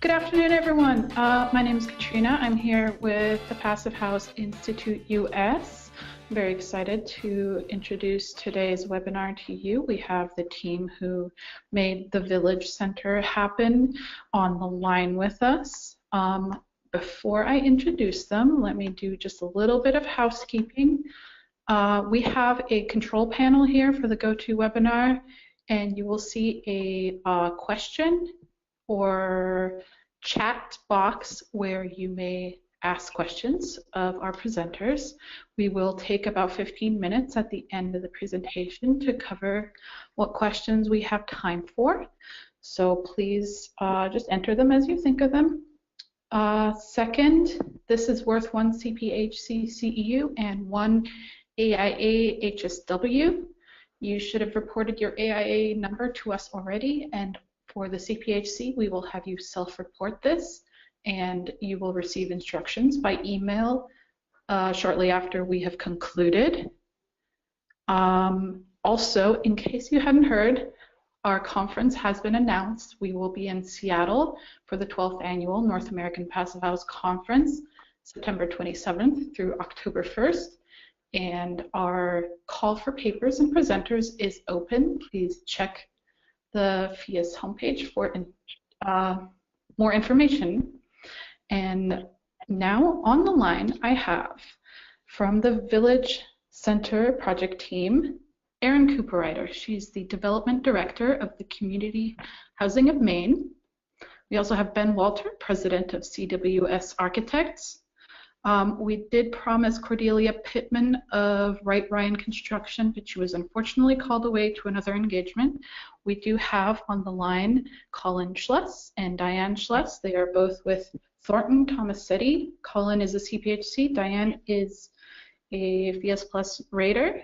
Good afternoon, everyone. My name is Katrina. I'm here with the Passive House Institute US. I'm very excited to introduce today's webinar to you. We have the team who made the Village Center happen on the line with us. Before I introduce them, let me do just a little bit of housekeeping. We have a control panel here for the GoToWebinar, and you will see a question or chat box where you may ask questions of our presenters. We will take about 15 minutes at the end of the presentation to cover what questions we have time for. So please just enter them as you think of them. Second, this is worth one CPHC CEU and one AIA HSW. You should have reported your AIA number to us already, and for the CPHC, we will have you self-report this, and you will receive instructions by email shortly after we have concluded. Also, in case you hadn't heard, our conference has been announced. We will be in Seattle for the 12th Annual North American Passive House Conference, September 27th through October 1st. And our call for papers and presenters is open. Please check the Phius homepage for more information. And now on the line I have from the Village Center project team, Erin Cooperrider. She's the Development Director of the Community Housing of Maine. We also have Ben Walter, President of CWS Architects. We did promise Cordelia Pittman of Wright Ryan Construction, but she was unfortunately called away to another engagement. We do have on the line Colin Schless and Diane Schless. They are both with Thornton, Tomasetti. Colin is a CPHC. Diane is a Phius Plus Raider.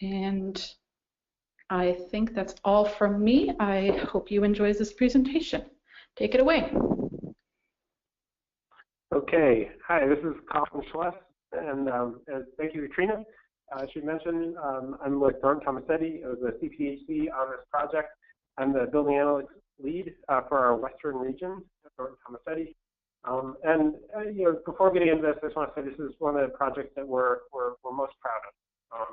And I think that's all from me. I hope you enjoy this presentation. Take it away. Okay, hi, this is Colin Schless, and thank you, Katrina. As she mentioned, I'm with Thornton Tomasetti as the CPHC on this project. I'm the building analytics lead for our Western region at Thornton Tomasetti. You know, before getting into this, I just want to say this is one of the projects that we're most proud of.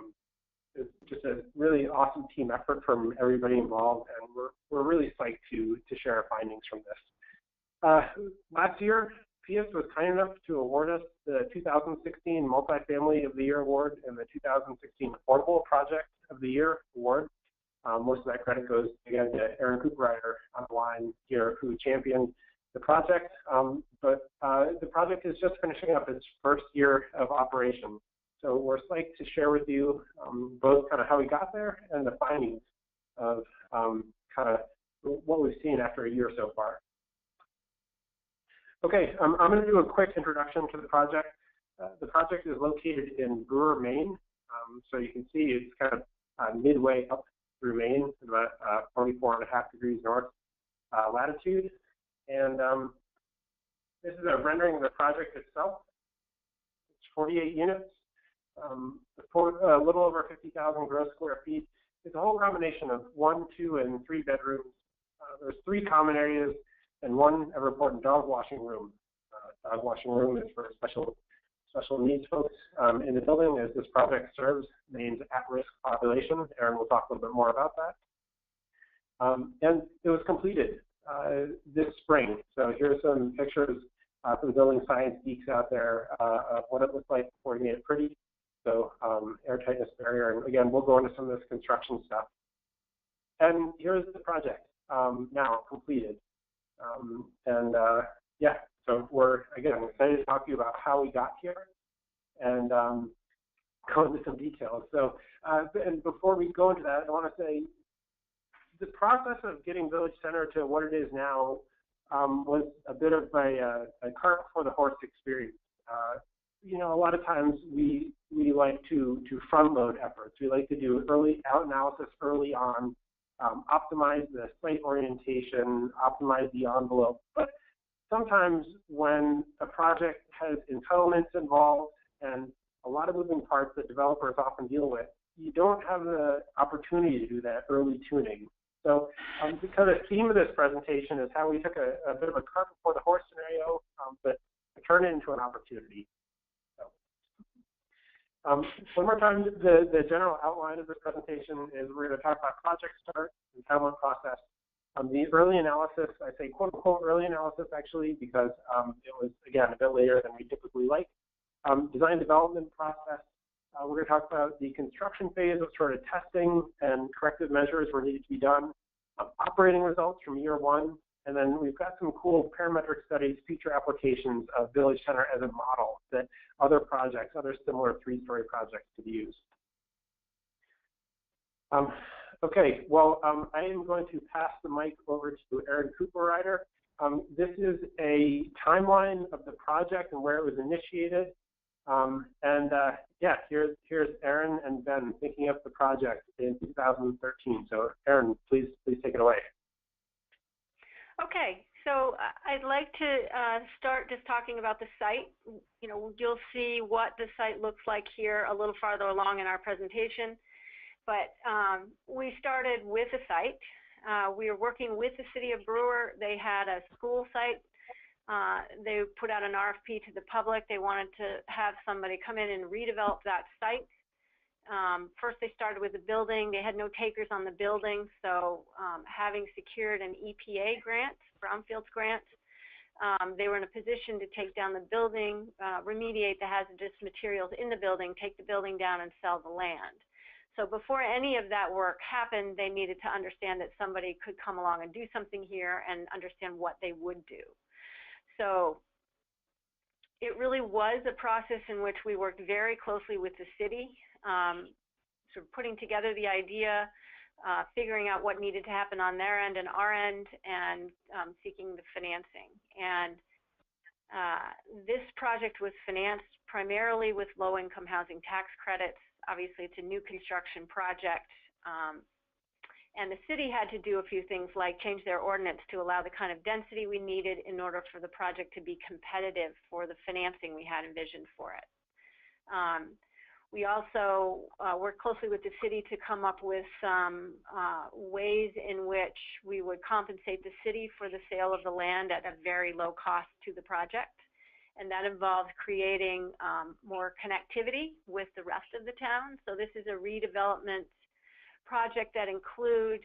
It's just a really awesome team effort from everybody involved, and we're really psyched to share our findings from this. Last year, Phius was kind enough to award us the 2016 Multifamily of the Year Award and the 2016 Affordable Project of the Year Award. Most of that credit goes, again, to Erin Cooperrider on the line here, who championed the project. But the project is just finishing up its first year of operation. So we're psyched to share with you both kind of how we got there and the findings of kind of what we've seen after a year so far. Okay, I'm going to do a quick introduction to the project. The project is located in Brewer, Maine. So you can see it's kind of midway up through Maine, about 44.5 degrees north latitude. And this is a rendering of the project itself. It's 48 units, a little over 50,000 gross square feet. It's a whole combination of 1, 2, and 3 bedrooms. There's 3 common areas and 1 ever important dog washing room. Dog washing room is for special needs folks in the building, as this project serves Maine's at-risk population. Erin will talk a little bit more about that. And it was completed this spring. So here's some pictures from building science geeks out there of what it looked like before we made it pretty. So airtightness barrier, and again, we'll go into some of this construction stuff. And here's the project now completed. Yeah, so we're, again, excited to talk to you about how we got here and go into some details. So, and before we go into that, I want to say the process of getting Village Center to what it is now was a bit of a cart before the horse experience. You know, a lot of times we like to front load efforts. We like to do early analysis early on. Optimize the site orientation, optimize the envelope. But sometimes when a project has entitlements involved and a lot of moving parts that developers often deal with, you don't have the opportunity to do that early tuning. So because the theme of this presentation is how we took a bit of a cart before the horse scenario, but turned it into an opportunity. So, one more time, the general outline of this presentation is we're going to talk about project start, entitlement process. The early analysis, I say quote unquote early analysis actually, because it was, again, a bit later than we typically like. Design development process. We're going to talk about the construction phase of sort of testing and corrective measures were needed to be done, operating results from year one, and then we've got some cool parametric studies, future applications of Village Center as a model that other projects, other similar three-story projects could use. Okay, well, I am going to pass the mic over to Erin Cooperrider. This is a timeline of the project and where it was initiated. Yeah, here's Erin and Ben thinking up the project in 2013. So Erin, please take it away. Okay, so I'd like to start just talking about the site. You know, you'll see what the site looks like here a little farther along in our presentation. But we started with a site. We were working with the city of Brewer. They had a school site. They put out an RFP to the public. They wanted to have somebody come in and redevelop that site. First, they started with the building. They had no takers on the building, so having secured an EPA grant, brownfields grant, they were in a position to take down the building, remediate the hazardous materials in the building, take the building down, and sell the land. So before any of that work happened, they needed to understand that somebody could come along and do something here and understand what they would do. So it really was a process in which we worked very closely with the city, sort of putting together the idea, figuring out what needed to happen on their end and our end, and seeking the financing. And this project was financed primarily with low-income housing tax credits. Obviously, it's a new construction project. And the city had to do a few things like change their ordinance to allow the kind of density we needed in order for the project to be competitive for the financing we had envisioned for it. We also worked closely with the city to come up with some ways in which we would compensate the city for the sale of the land at a very low cost to the project. And that involves creating more connectivity with the rest of the town. So this is a redevelopment project that include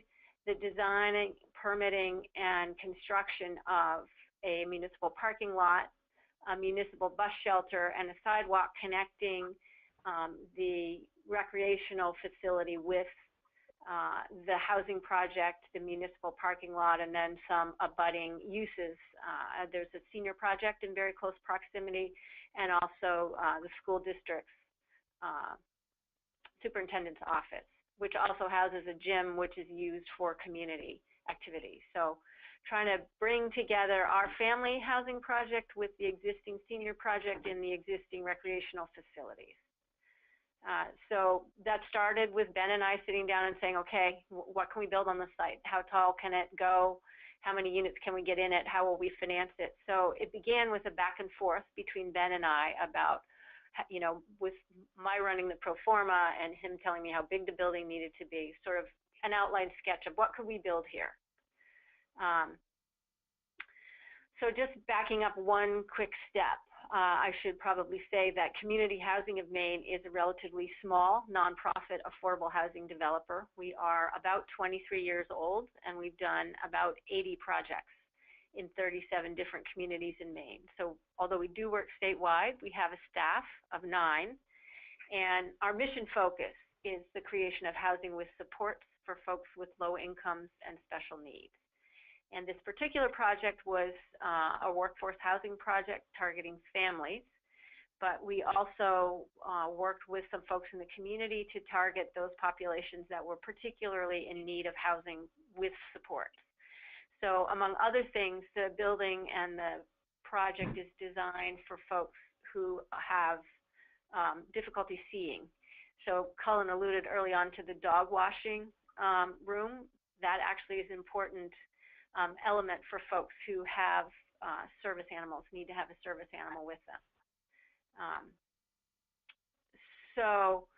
the design, permitting, and construction of a municipal parking lot, a municipal bus shelter, and a sidewalk connecting the recreational facility with the housing project, the municipal parking lot, and then some abutting uses. There's a senior project in very close proximity, and also the school district's superintendent's office, which also houses a gym which is used for community activities. So trying to bring together our family housing project with the existing senior project in the existing recreational facilities. So that started with Ben and I sitting down and saying, okay, what can we build on the site? How tall can it go? How many units can we get in it? How will we finance it? So it began with a back and forth between Ben and I about, you know, with my running the pro forma and him telling me how big the building needed to be, sort of an outline sketch of what could we build here. So just backing up one quick step, I should probably say that Community Housing of Maine is a relatively small, nonprofit, affordable housing developer. We are about 23 years old, and we've done about 80 projects in 37 different communities in Maine. So although we do work statewide, we have a staff of 9, and our mission focus is the creation of housing with supports for folks with low incomes and special needs. And this particular project was a workforce housing project targeting families, but we also worked with some folks in the community to target those populations that were particularly in need of housing with support. So among other things, the building and the project is designed for folks who have difficulty seeing. So Colin alluded early on to the dog washing room. That actually is important element for folks who have service animals, need to have a service animal with them. So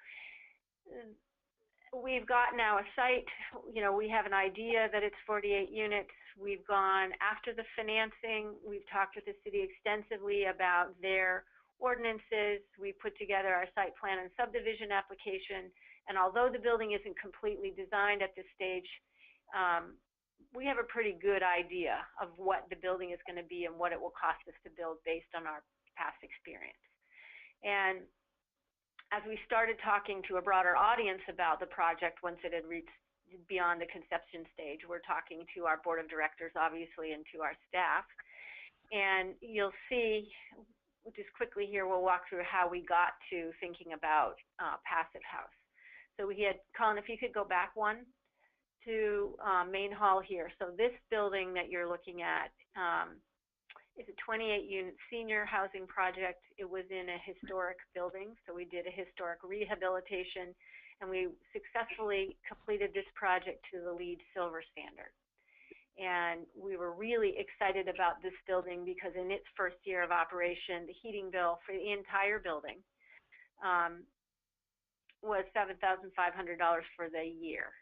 we've got now a site, we have an idea that it's 48 units. We've gone after the financing. We've talked with the city extensively about their ordinances. We put together our site plan and subdivision application. And although the building isn't completely designed at this stage, we have a pretty good idea of what the building is going to be and what it will cost us to build based on our past experience. And as we started talking to a broader audience about the project once it had reached beyond the conception stage, we're talking to our board of directors, obviously, and to our staff. And you'll see, just quickly here, we'll walk through how we got to thinking about Passive House. So we had, Colin, if you could go back one to Main Hall here. So this building that you're looking at is a 28-unit senior housing project. It was in a historic building, so we did a historic rehabilitation, and we successfully completed this project to the LEED Silver standard. And we were really excited about this building because in its first year of operation, the heating bill for the entire building was $7,500 for the year.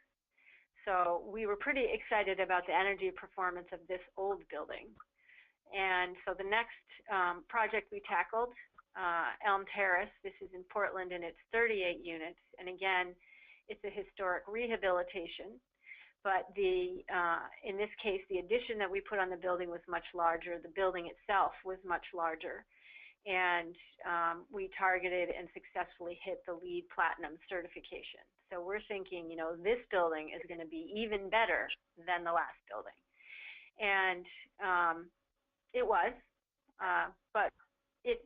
So we were pretty excited about the energy performance of this old building. And so the next project we tackled, Elm Terrace, this is in Portland, and it's 38 units. And again, it's a historic rehabilitation. But in this case, the addition that we put on the building was much larger. The building itself was much larger. And we targeted and successfully hit the LEED Platinum certification. So we're thinking, this building is going to be even better than the last building. And it was, but it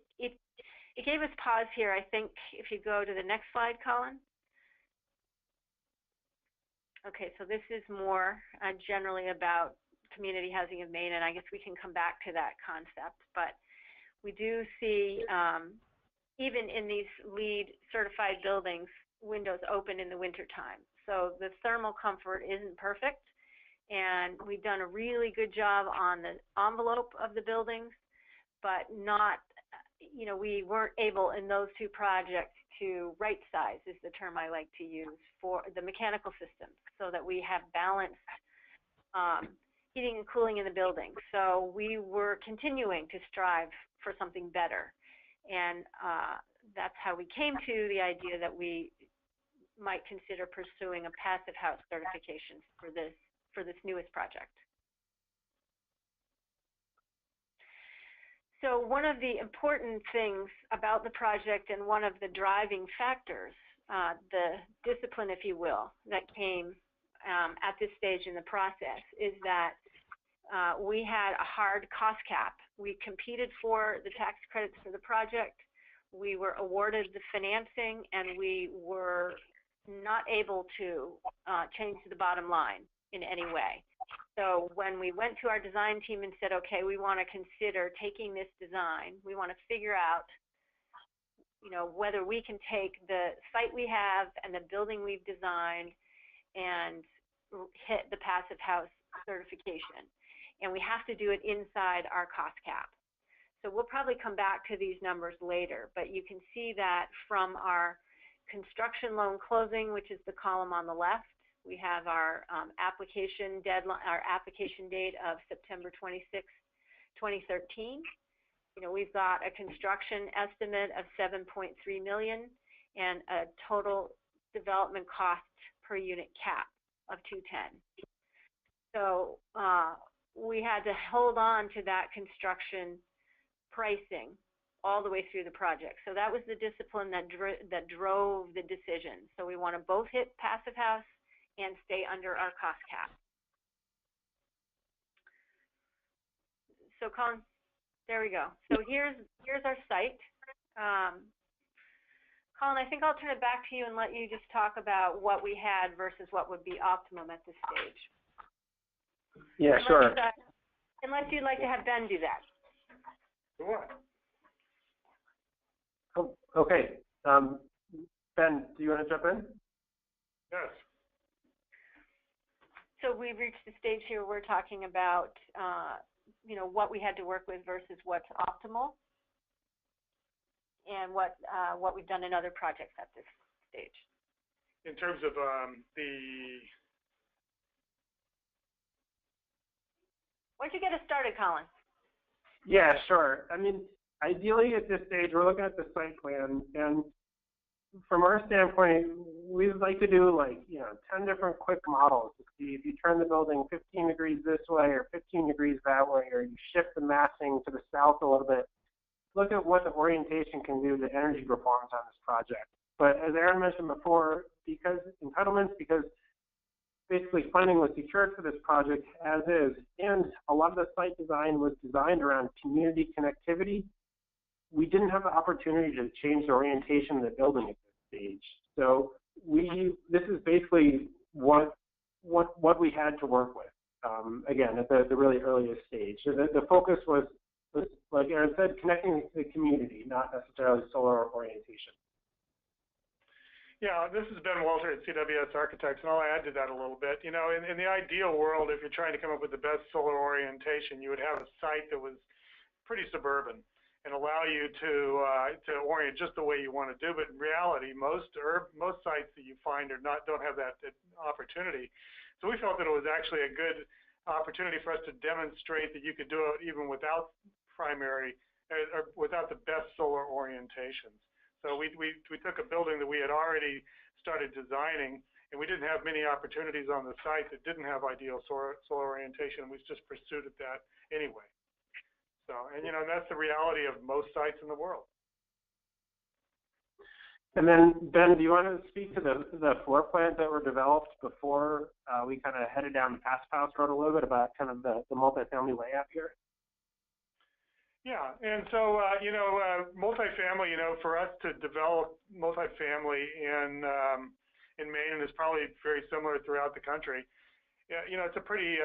gave us pause here. I think if you go to the next slide, Colin. Okay, so this is more generally about community housing of Maine, and I guess we can come back to that concept. But we do see, even in these LEED certified buildings, windows open in the wintertime. So the thermal comfort isn't perfect. And we've done a really good job on the envelope of the buildings, but not, we weren't able in those two projects to right size, is the term I like to use, for the mechanical systems so that we have balanced heating and cooling in the building. So we were continuing to strive for something better. And that's how we came to the idea that we might consider pursuing a Passive House certification for this newest project. So one of the important things about the project and one of the driving factors, the discipline, if you will, that came at this stage in the process is that we had a hard cost cap. We competed for the tax credits for the project. We were awarded the financing, and we were not able to change the bottom line in any way. So when we went to our design team and said, okay, we want to consider taking this design, we want to figure out, whether we can take the site we have and the building we've designed and hit the Passive House certification. And we have to do it inside our cost cap. So we'll probably come back to these numbers later, but you can see that from our construction loan closing, which is the column on the left. We have our application deadline, our application date of September 26, 2013. We've got a construction estimate of $7.3 million and a total development cost per unit cap of $210. So we had to hold on to that construction pricing all the way through the project. So that was the discipline that drove the decision. So we want to both hit Passive House and stay under our cost cap. So Colin, there we go. So here's our site. Colin, I think I'll turn it back to you and let you just talk about what we had versus what would be optimum at this stage. Yeah, sure. Unless you'd like to have Ben do that. Sure. Oh, okay. Ben, do you want to jump in? Yes. So we've reached the stage here where we're talking about, what we had to work with versus what's optimal, and what we've done in other projects at this stage. in terms of Why don't you get us started, Colin? Yeah, sure. I mean, ideally at this stage, we're looking at the site plan, and from our standpoint, we would like to do 10 different quick models to see if you turn the building 15 degrees this way or 15 degrees that way, or you shift the massing to the south a little bit. Look at what the orientation can do to energy performance on this project. But as Erin mentioned before, because basically funding was secured for this project as is, and a lot of the site design was designed around community connectivity, we didn't have the opportunity to change the orientation of the building at this stage. So this is basically what we had to work with, again, at the really earliest stage. So the focus was, like Erin said, connecting to the community, not necessarily solar orientation. Yeah, this is Ben Walter at CWS Architects, and I'll add to that a little bit. You know, in the ideal world, if you're trying to come up with the best solar orientation, you would have a site that was pretty suburban and allow you to orient just the way you want to do. But in reality, most sites that you find don't have that opportunity. So we felt that it was actually a good opportunity for us to demonstrate that you could do it even without without the best solar orientations. So we took a building that we had already started designing, and we didn't have many opportunities on the site that didn't have ideal solar orientation, and we just pursued that anyway. So, and you know, that's the reality of most sites in the world. And then, Ben, do you want to speak to the floor plans that were developed before we kind of headed down the Passive House road a little bit about kind of the multifamily layout here? Yeah, and so, multifamily, for us to develop multifamily in Maine, and is probably very similar throughout the country, it's a pretty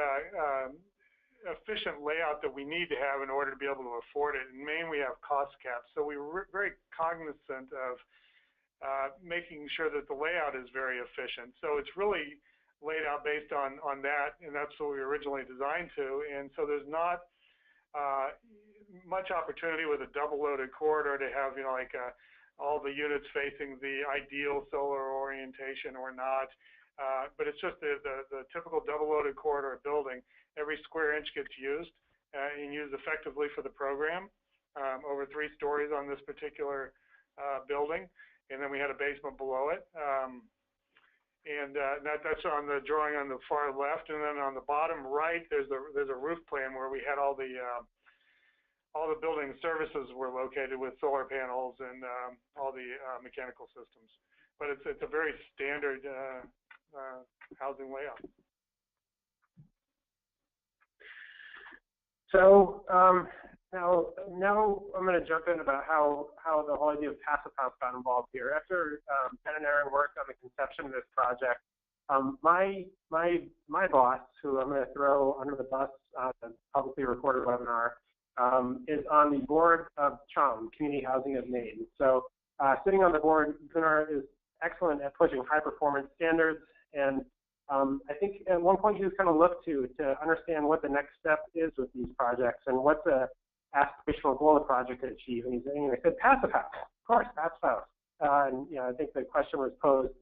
efficient layout that we need to have in order to be able to afford it. In Maine, we have cost caps, so we were very cognizant of making sure that the layout is very efficient. So it's really laid out based on that, and that's what we originally designed to. And so there's not much opportunity with a double-loaded corridor to have, all the units facing the ideal solar orientation or not. But it's just the typical double-loaded corridor building. Every square inch gets used and used effectively for the program. Over 3 stories on this particular building, and then we had a basement below it. That's on the drawing on the far left, and then on the bottom right, there's a roof plan where we had all the building services were located with solar panels and all the mechanical systems. But it's a very standard housing layout. So now I'm going to jump in about how the whole idea of Passive House got involved here. After Ben and Erin worked on the conception of this project, my boss, who I'm going to throw under the bus on a publicly recorded webinar, is on the board of CHUM, Community Housing of Maine. So sitting on the board, Gunnar is excellent at pushing high performance standards, and I think at one point he was kind of looked to understand what the next step is with these projects and what the aspirational goal of the project to achieve. And he said, Passive House, of course, Passive House. And I think the question was posed,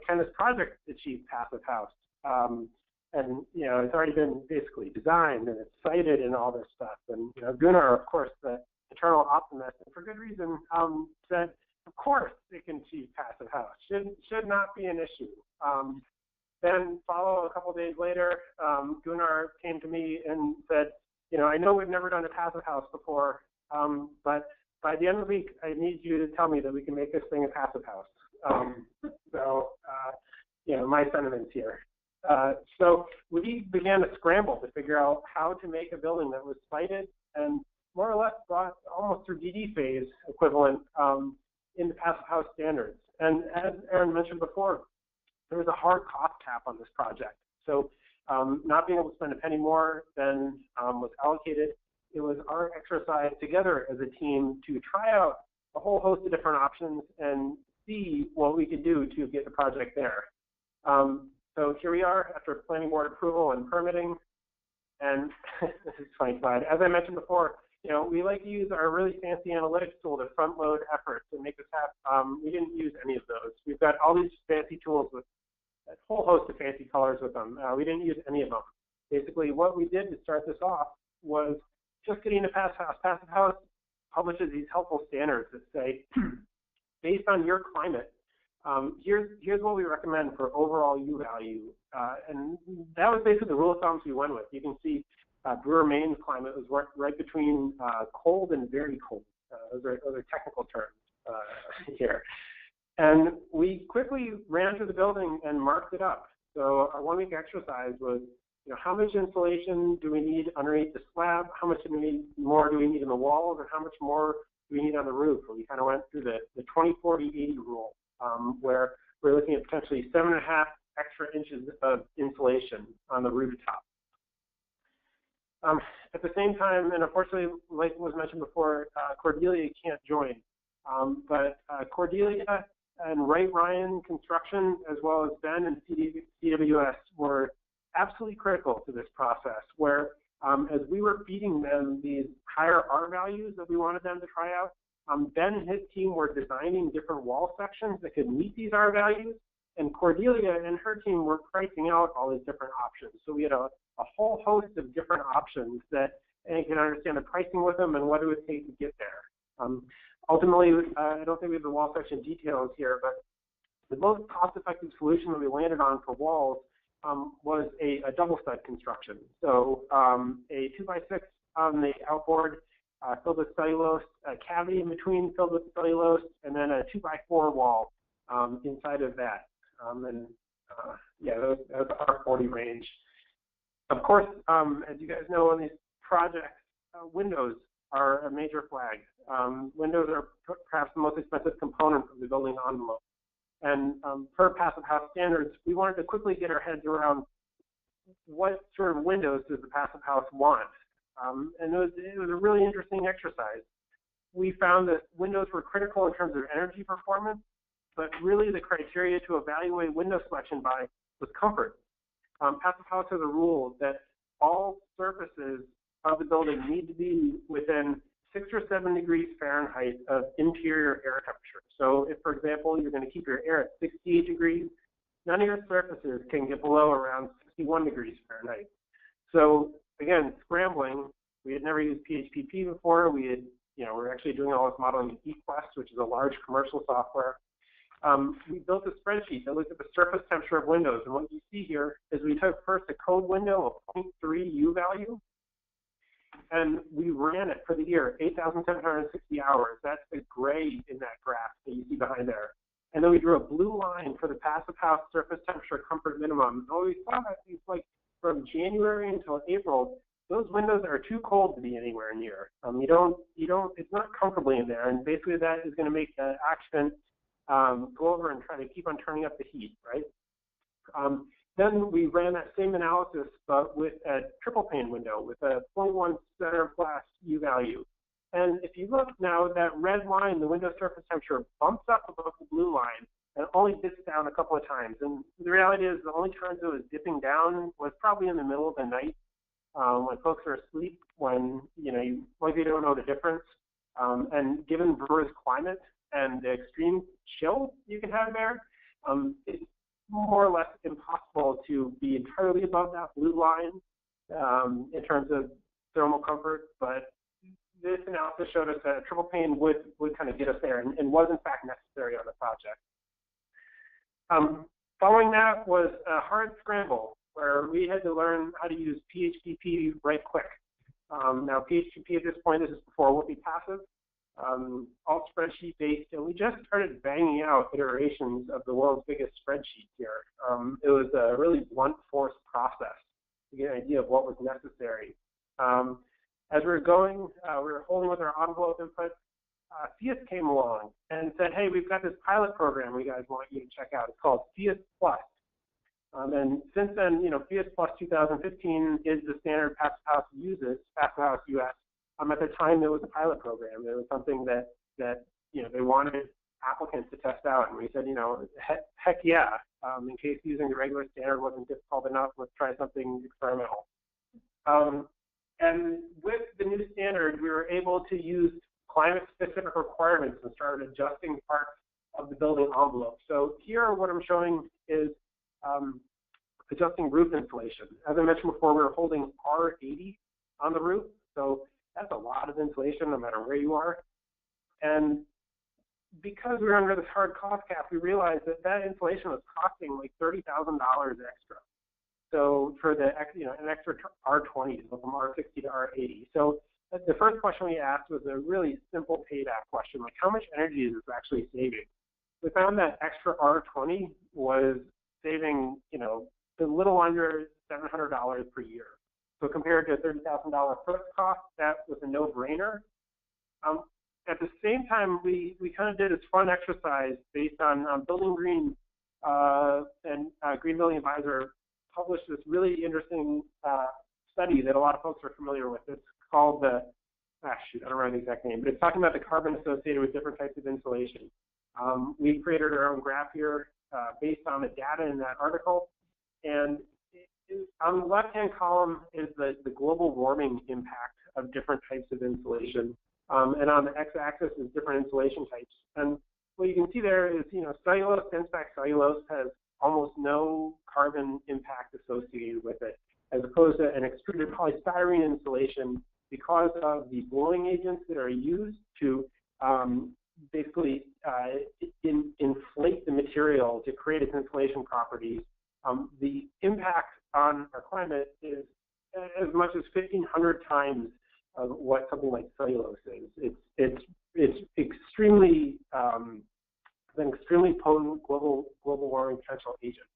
can this project achieve Passive House? And it's already been basically designed and it's cited and all this stuff. And Gunnar, of course, the eternal optimist, and for good reason, said, of course it can achieve Passive House. Should not be an issue. Then a couple of days later, Gunnar came to me and said, I know we've never done a Passive House before, but by the end of the week, I need you to tell me that we can make this thing a Passive House. My sentiments here. So we began to scramble to figure out how to make a building that was cited and more or less brought almost through DD phase equivalent into Passive House standards. And as Erin mentioned before, there was a hard cost cap on this project. So not being able to spend a penny more than was allocated, it was our exercise together as a team to try out a whole host of different options and see what we could do to get the project there. So here we are after planning board approval and permitting. And this is a funny slide. As I mentioned before, we like to use our really fancy analytics tool to front load efforts and make us have, we didn't use any of those. We've got all these fancy tools with a whole host of fancy colors with them. We didn't use any of them. Basically, what we did to start this off was just getting a Passive House. Passive House publishes these helpful standards that say, based on your climate, here's what we recommend for overall U value. And that was basically the rule of thumbs we went with. You can see Brewer, Maine's climate was right between cold and very cold. Those are technical terms here. And we quickly ran through the building and marked it up. So our 1 week exercise was, how much insulation do we need underneath the slab? How much more do we need in the walls? And how much more do we need on the roof? And we kind of went through the 20-40-80 rule, where we're looking at potentially 7.5 extra inches of insulation on the rooftop. At the same time, and unfortunately, like was mentioned before, Cordelia can't join. But Cordelia and Wright Ryan Construction, as well as Ben and CWS, were absolutely critical to this process, where as we were feeding them these higher R values that we wanted them to try out, Ben and his team were designing different wall sections that could meet these R values, and Cordelia and her team were pricing out all these different options. So we had a whole host of different options that, and you can understand the pricing with them and what it would take to get there. Ultimately, I don't think we have the wall section details here, but the most cost-effective solution that we landed on for walls was a double stud construction. So a 2x6 on the outboard filled with cellulose, a cavity in between filled with cellulose, and then a 2x4 wall inside of that. Yeah, that was our 40 range. Of course, as you guys know, on these projects, windows are a major flag. Windows are perhaps the most expensive component of the building envelope. And per Passive House standards, we wanted to quickly get our heads around what sort of windows does the Passive House want. And it was a really interesting exercise. We found that windows were critical in terms of energy performance, but really the criteria to evaluate window selection by was comfort. Passive House has a rule that all surfaces of the building need to be within 6 or 7 degrees Fahrenheit of interior air temperature. So if, for example, you're going to keep your air at 68 degrees, none of your surfaces can get below around 61 degrees Fahrenheit. So again, scrambling, we had never used PHPP before. We're actually doing all this modeling in eQuest, which is a large commercial software. We built a spreadsheet that looked at the surface temperature of windows. And what you see here is we took first a code window of 0.3 U value, and we ran it for the year, 8,760 hours. That's the gray in that graph that you see behind there. And then we drew a blue line for the Passive House surface temperature comfort minimum. And what we saw is like from January until April, those windows are too cold to be anywhere near. It's not comfortably in there. And basically that is going to make the occupant go over and try to keep on turning up the heat, right? Then we ran that same analysis, but with a triple pane window with a 0.1 center of glass U value. And if you look now, that red line, the window surface temperature, bumps up above the blue line and only dips down a couple of times. And the reality is the only times it was dipping down was probably in the middle of the night when folks are asleep, when you maybe don't know the difference. And given Brewer's climate and the extreme chill you can have there, it's more or less impossible to be entirely above that blue line in terms of thermal comfort, but this analysis showed us that a triple pane would kind of get us there and was in fact necessary on the project. Following that was a hard scramble where we had to learn how to use PHPP right quick. Now PHPP at this point, this is before Whoopie Passive, all spreadsheet based, and we just started banging out iterations of the world's biggest spreadsheet here. It was a really blunt force process to get an idea of what was necessary. As we were going, we were holding with our envelope input. Phius came along and said, hey, we've got this pilot program we guys want you to check out. It's called Phius Plus. And since then, Phius Plus 2015 is the standard Passive House uses, Passive House US. At the time, it was a pilot program. It was something that they wanted applicants to test out. And we said, heck yeah. In case using the regular standard wasn't difficult enough, let's try something experimental. And with the new standard, we were able to use climate-specific requirements and start adjusting parts of the building envelope. So here, what I'm showing is adjusting roof insulation. As I mentioned before, we were holding R80 on the roof, so that's a lot of insulation no matter where you are. And because we were under this hard cost cap, we realized that that insulation was costing like $30,000 extra. So for the an extra R20, so from R60 to R80. So the first question we asked was a really simple payback question, like how much energy is this actually saving? We found that extra R20 was saving, a little under $700 per year. So compared to a $30,000 first cost, that was a no-brainer. At the same time, we kind of did this fun exercise based on Building Green and Green Building Advisor published this really interesting study that a lot of folks are familiar with. It's called I don't remember the exact name, but it's talking about the carbon associated with different types of insulation. We created our own graph here based on the data in that article. And on the left-hand column is the global warming impact of different types of insulation. And on the x-axis is different insulation types. And what you can see there is, cellulose, dense-packed cellulose has almost no carbon impact associated with it, as opposed to an extruded polystyrene insulation, because of the blowing agents that are used to basically inflate the material to create its insulation properties. The impact on our climate is as much as 1,500 times of what something like cellulose is. It's extremely an extremely potent global warming potential agent.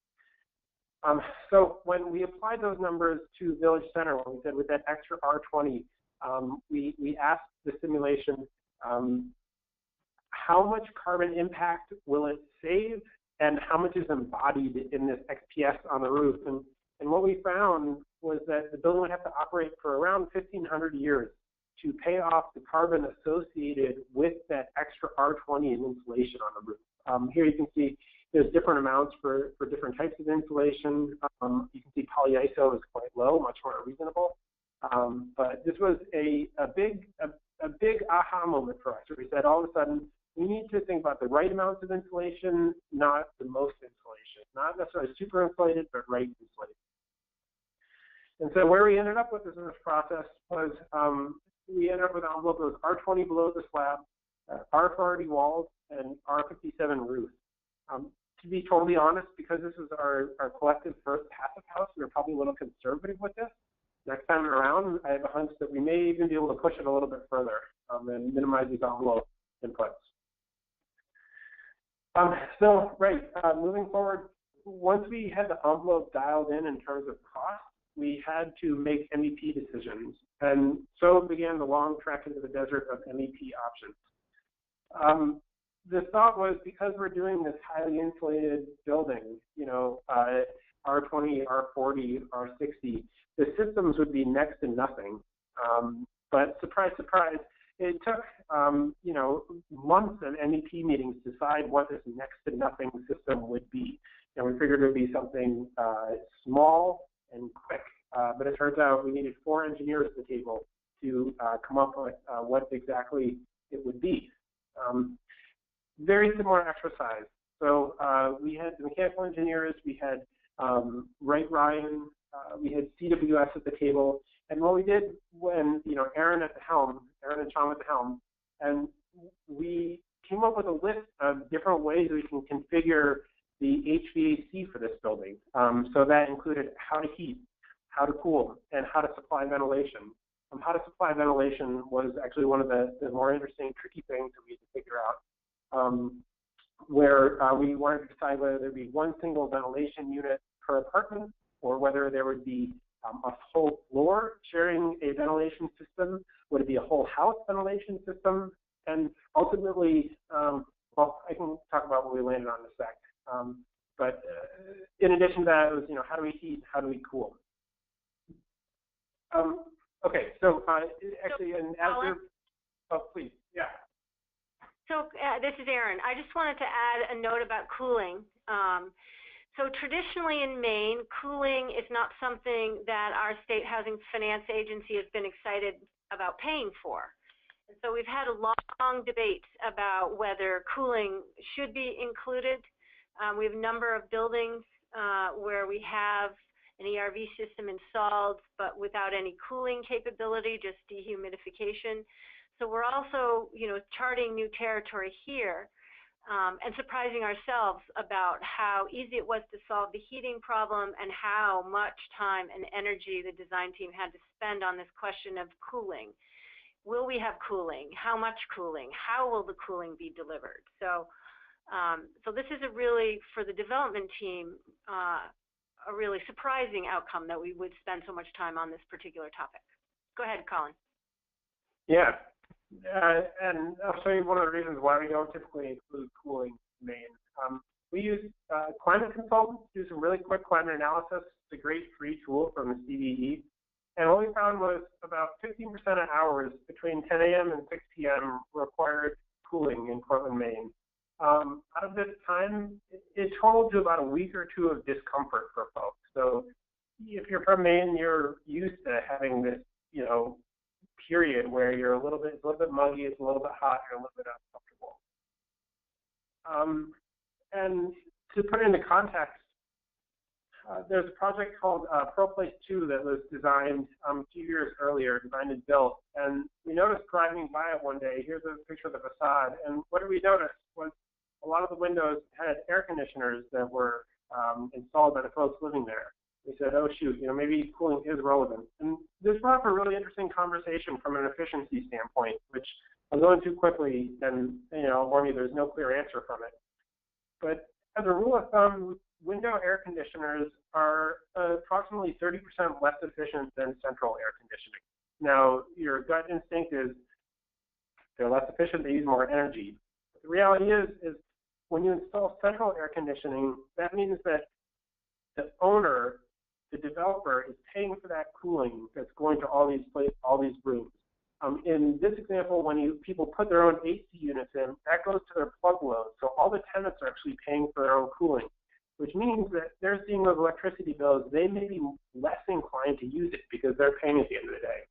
So when we applied those numbers to Village Center, when we said with that extra R20, we asked the simulation how much carbon impact will it save, and how much is embodied in this XPS on the roof. And what we found was that the building would have to operate for around 1,500 years to pay off the carbon associated with that extra R20 in insulation on the roof. Here you can see there's different amounts for different types of insulation. You can see polyiso is quite low, much more reasonable. But this was a big aha moment for us, where we said all of a sudden we need to think about the right amounts of insulation, not the most insulation, not necessarily super insulated, but right insulated. And so where we ended up with this in this process was we ended up with an envelope that was R20 below the slab, R40 walls, and R57 roof. To be totally honest, because this is our collective first passive house, we were probably a little conservative with this. Next time around, I have a hunch that we may even be able to push it a little bit further and minimize these envelope inputs. Moving forward, once we had the envelope dialed in terms of cost, we had to make MEP decisions. And so began the long trek into the desert of MEP options. The thought was, because we're doing this highly insulated building, R20, R40, R60, the systems would be next to nothing. But surprise, surprise, it took, months of MEP meetings to decide what this next to nothing system would be. And we figured it would be something small and quick. But it turns out we needed 4 engineers at the table to come up with what exactly it would be. Very similar exercise. So we had the mechanical engineers, we had Wright Ryan, we had CWS at the table, and what we did when, Erin and Sean at the helm, and we came up with a list of different ways we can configure the HVAC for this building. So that included how to heat, how to cool, and how to supply ventilation. How to supply ventilation was actually one of the more interesting, tricky things that we had to figure out, where we wanted to decide whether there'd be one single ventilation unit per apartment, or whether there would be a whole floor sharing a ventilation system. Would it be a whole house ventilation system? And ultimately, I can talk about what we landed on in a sec. But in addition to that, it was, how do we heat? How do we cool? Okay, so actually, and as please, yeah. So this is Erin. I just wanted to add a note about cooling. So traditionally in Maine, cooling is not something that our state housing finance agency has been excited about paying for. And so we've had a long debate about whether cooling should be included. We have a number of buildings where we have an ERV system installed, but without any cooling capability, just dehumidification. So we're also, charting new territory here. And surprising ourselves about how easy it was to solve the heating problem and how much time and energy the design team had to spend on this question of cooling. Will we have cooling? How much cooling? How will the cooling be delivered? So, so this is a really, for the development team, a really surprising outcome that we would spend so much time on this particular topic. Go ahead, Colin. Yeah. And I'll show you one of the reasons why we don't typically include cooling in Maine. We use climate consultants to do some really quick climate analysis. It's a great free tool from the CVE. And what we found was about 15% of hours between 10 a.m. and 6 p.m. required cooling in Portland, Maine. Out of this time, it totaled to about a week or two of discomfort for folks. So if you're from Maine, you're used to having this, period where you're it's a little bit muggy, it's a little bit hot, you're a little bit uncomfortable. And to put it into context, there's a project called ProPlace 2 that was designed a few years earlier, designed and built. And we noticed driving by it one day, here's a picture of the facade, and what did we notice was a lot of the windows had air conditioners that were installed by the folks living there. We said, oh shoot, maybe cooling is relevant. And this brought up a really interesting conversation from an efficiency standpoint, which I'm going too quickly, and I'll warn you, there's no clear answer from it. But as a rule of thumb, window air conditioners are approximately 30% less efficient than central air conditioning. Now, your gut instinct is they're less efficient, they use more energy. But the reality is when you install central air conditioning, that means that the owner, the developer, is paying for that cooling that's going to all these rooms. In this example, when people put their own AC units in, that goes to their plug load. So all the tenants are actually paying for their own cooling, which means that they're seeing those electricity bills. They may be less inclined to use it because they're paying at the end of the day.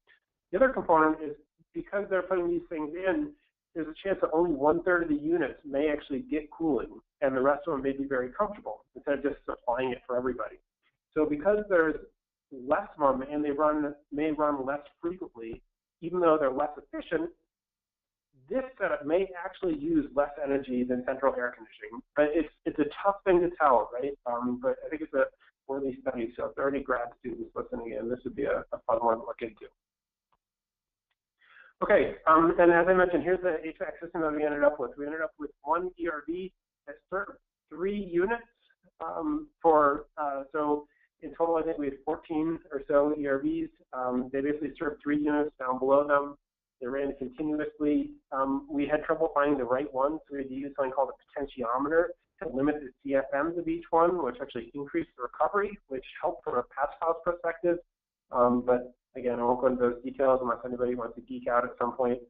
The other component is because they're putting these things in, there's a chance that only 1/3 of the units may actually get cooling, and the rest of them may be very comfortable instead of just supplying it for everybody. So because there's less of them and they may run less frequently, even though they're less efficient, this setup may actually use less energy than central air conditioning. But it's a tough thing to tell, right? But I think it's a worthy study. So if there are any grad students listening in, this would be a fun one to look into. Okay, and as I mentioned, here's the HVAC system that we ended up with. We ended up with one ERV that served 3 units so in total, I think we had 14 or so ERVs. They basically served 3 units down below them. They ran continuously. We had trouble finding the right one, so we had to use something called a potentiometer to limit the CFMs of each one, which actually increased the recovery, which helped from a pass house perspective. But again, I won't go into those details unless anybody wants to geek out at some point.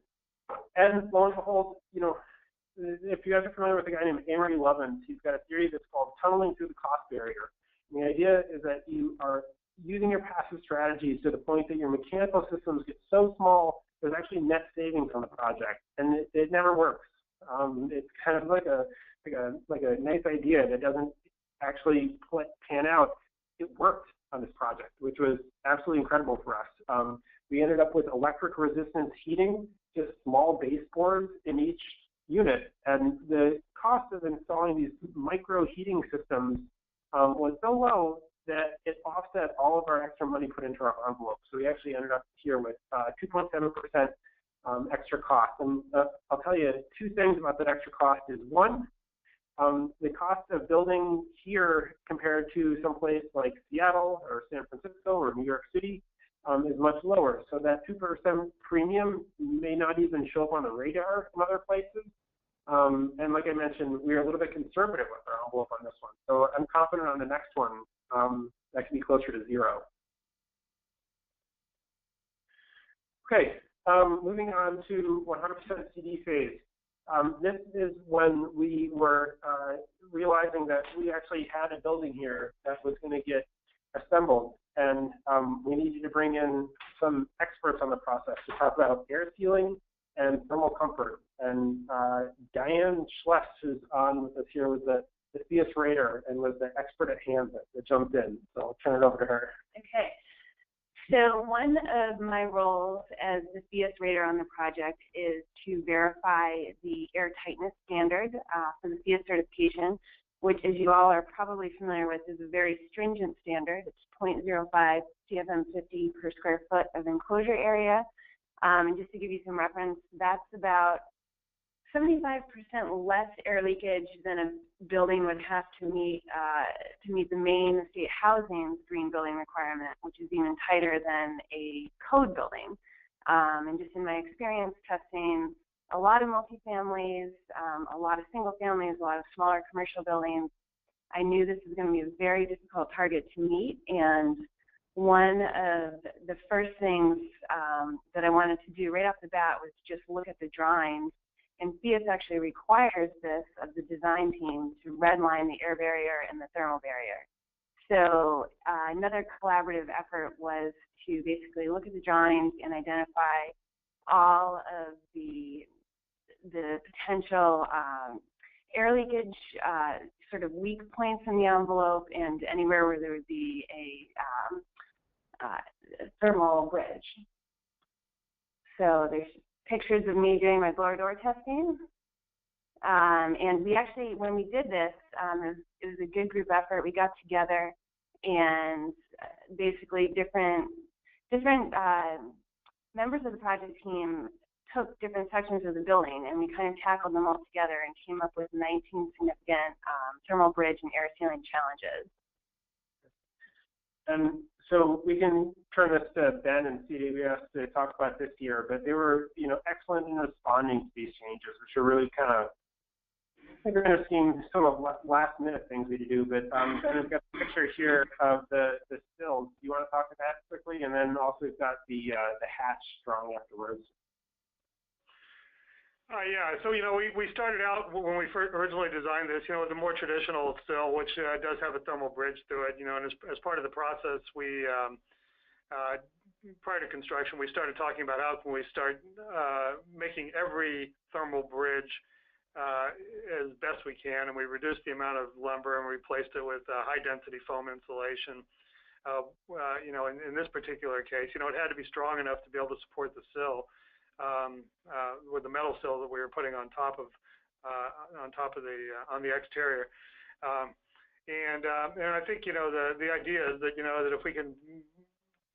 And lo and behold, if you guys are familiar with a guy named Amory Lovins, he's got a theory that's called tunneling through the cost barrier. And the idea is that you are using your passive strategies to the point that your mechanical systems get so small, there's actually net savings on the project, and it never works. It's kind of like a nice idea that doesn't actually pan out. It worked on this project, which was absolutely incredible for us. We ended up with electric resistance heating, just small baseboards in each unit, and the cost of installing these micro heating systems was so low that it offset all of our extra money put into our envelope. So we actually ended up here with 2.7% extra cost. And I'll tell you 2 things about that extra cost is, one, the cost of building here compared to someplace like Seattle or San Francisco or New York City is much lower. So that 2% premium may not even show up on the radar in other places. And like I mentioned, we are a little bit conservative with our envelope on this one. So I'm confident on the next one that can be closer to 0. Okay, moving on to 100% CD phase. This is when we were realizing that we actually had a building here that was going to get assembled, and we needed to bring in some experts on the process to talk about air sealing and thermal comfort. And Diane Schless, who's on with us here, was the Phius Raider and was the expert at hand that jumped in. So I'll turn it over to her. Okay. So one of my roles as the Phius Raider on the project is to verify the air tightness standard for the Phius certification, which, as you all are probably familiar with, is a very stringent standard. It's 0.05 CFM50 per square foot of enclosure area. And just to give you some reference, that's about 75% less air leakage than a building would have to meet the Maine state housing's green building requirement, which is even tighter than a code building. And just in my experience testing a lot of multifamilies, a lot of single families, a lot of smaller commercial buildings, I knew this was going to be a very difficult target to meet. And one of the first things that I wanted to do right off the bat was just look at the drawings. And Phius actually requires this of the design team to redline the air barrier and the thermal barrier. So another collaborative effort was to basically look at the drawings and identify all of the potential air leakage sort of weak points in the envelope and anywhere where there would be a thermal bridge. So there's pictures of me doing my blower door testing. And we actually, when we did this, it was a good group effort. We got together and basically different members of the project team took different sections of the building and we kind of tackled them all together and came up with 19 significant thermal bridge and air sealing challenges. And so we can turn this to Ben and CWS to talk about this year, but they were, excellent in responding to these changes, which are really kind of, I think we're going to see some of last minute things we do, but Ben has got a picture here of the stills. Do you want to talk about that quickly? And then also we've got the hatch drawing afterwards. Yeah, so, we started out when we originally designed this, with a more traditional still, which does have a thermal bridge through it, and as part of the process, we, prior to construction, we started talking about how can we start making every thermal bridge as best we can, and we reduced the amount of lumber and replaced it with high-density foam insulation. In this particular case, it had to be strong enough to be able to support the sill. With the metal sill that we were putting on top of on the exterior, and I think the idea is that that if we can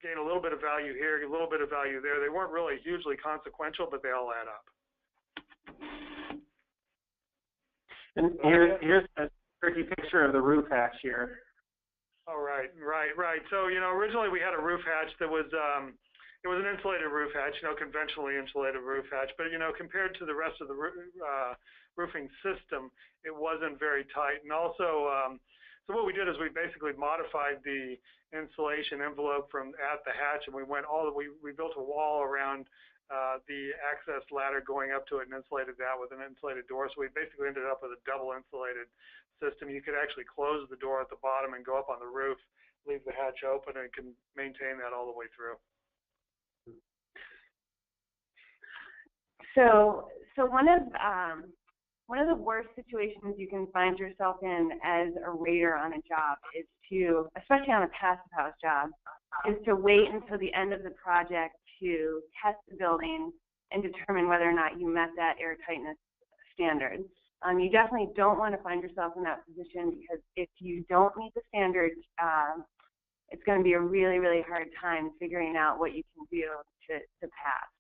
gain a little bit of value here, a little bit of value there, they weren't really hugely consequential, but they all add up. And here's a tricky picture of the roof hatch here. Oh, right. So originally we had a roof hatch that was. It was an insulated roof hatch, conventionally insulated roof hatch, but, compared to the rest of the roofing system, it wasn't very tight. And also, so what we did is we basically modified the insulation envelope from at the hatch, and we built a wall around the access ladder going up to it and insulated that with an insulated door. So we basically ended up with a double insulated system. You could actually close the door at the bottom and go up on the roof, leave the hatch open, and can maintain that all the way through. So one of the worst situations you can find yourself in as a raider on a job is to, especially on a passive house job, is to wait until the end of the project to test the building and determine whether or not you met that air tightness standard. You definitely don't want to find yourself in that position, because if you don't meet the standards, it's going to be a really, really hard time figuring out what you can do to pass.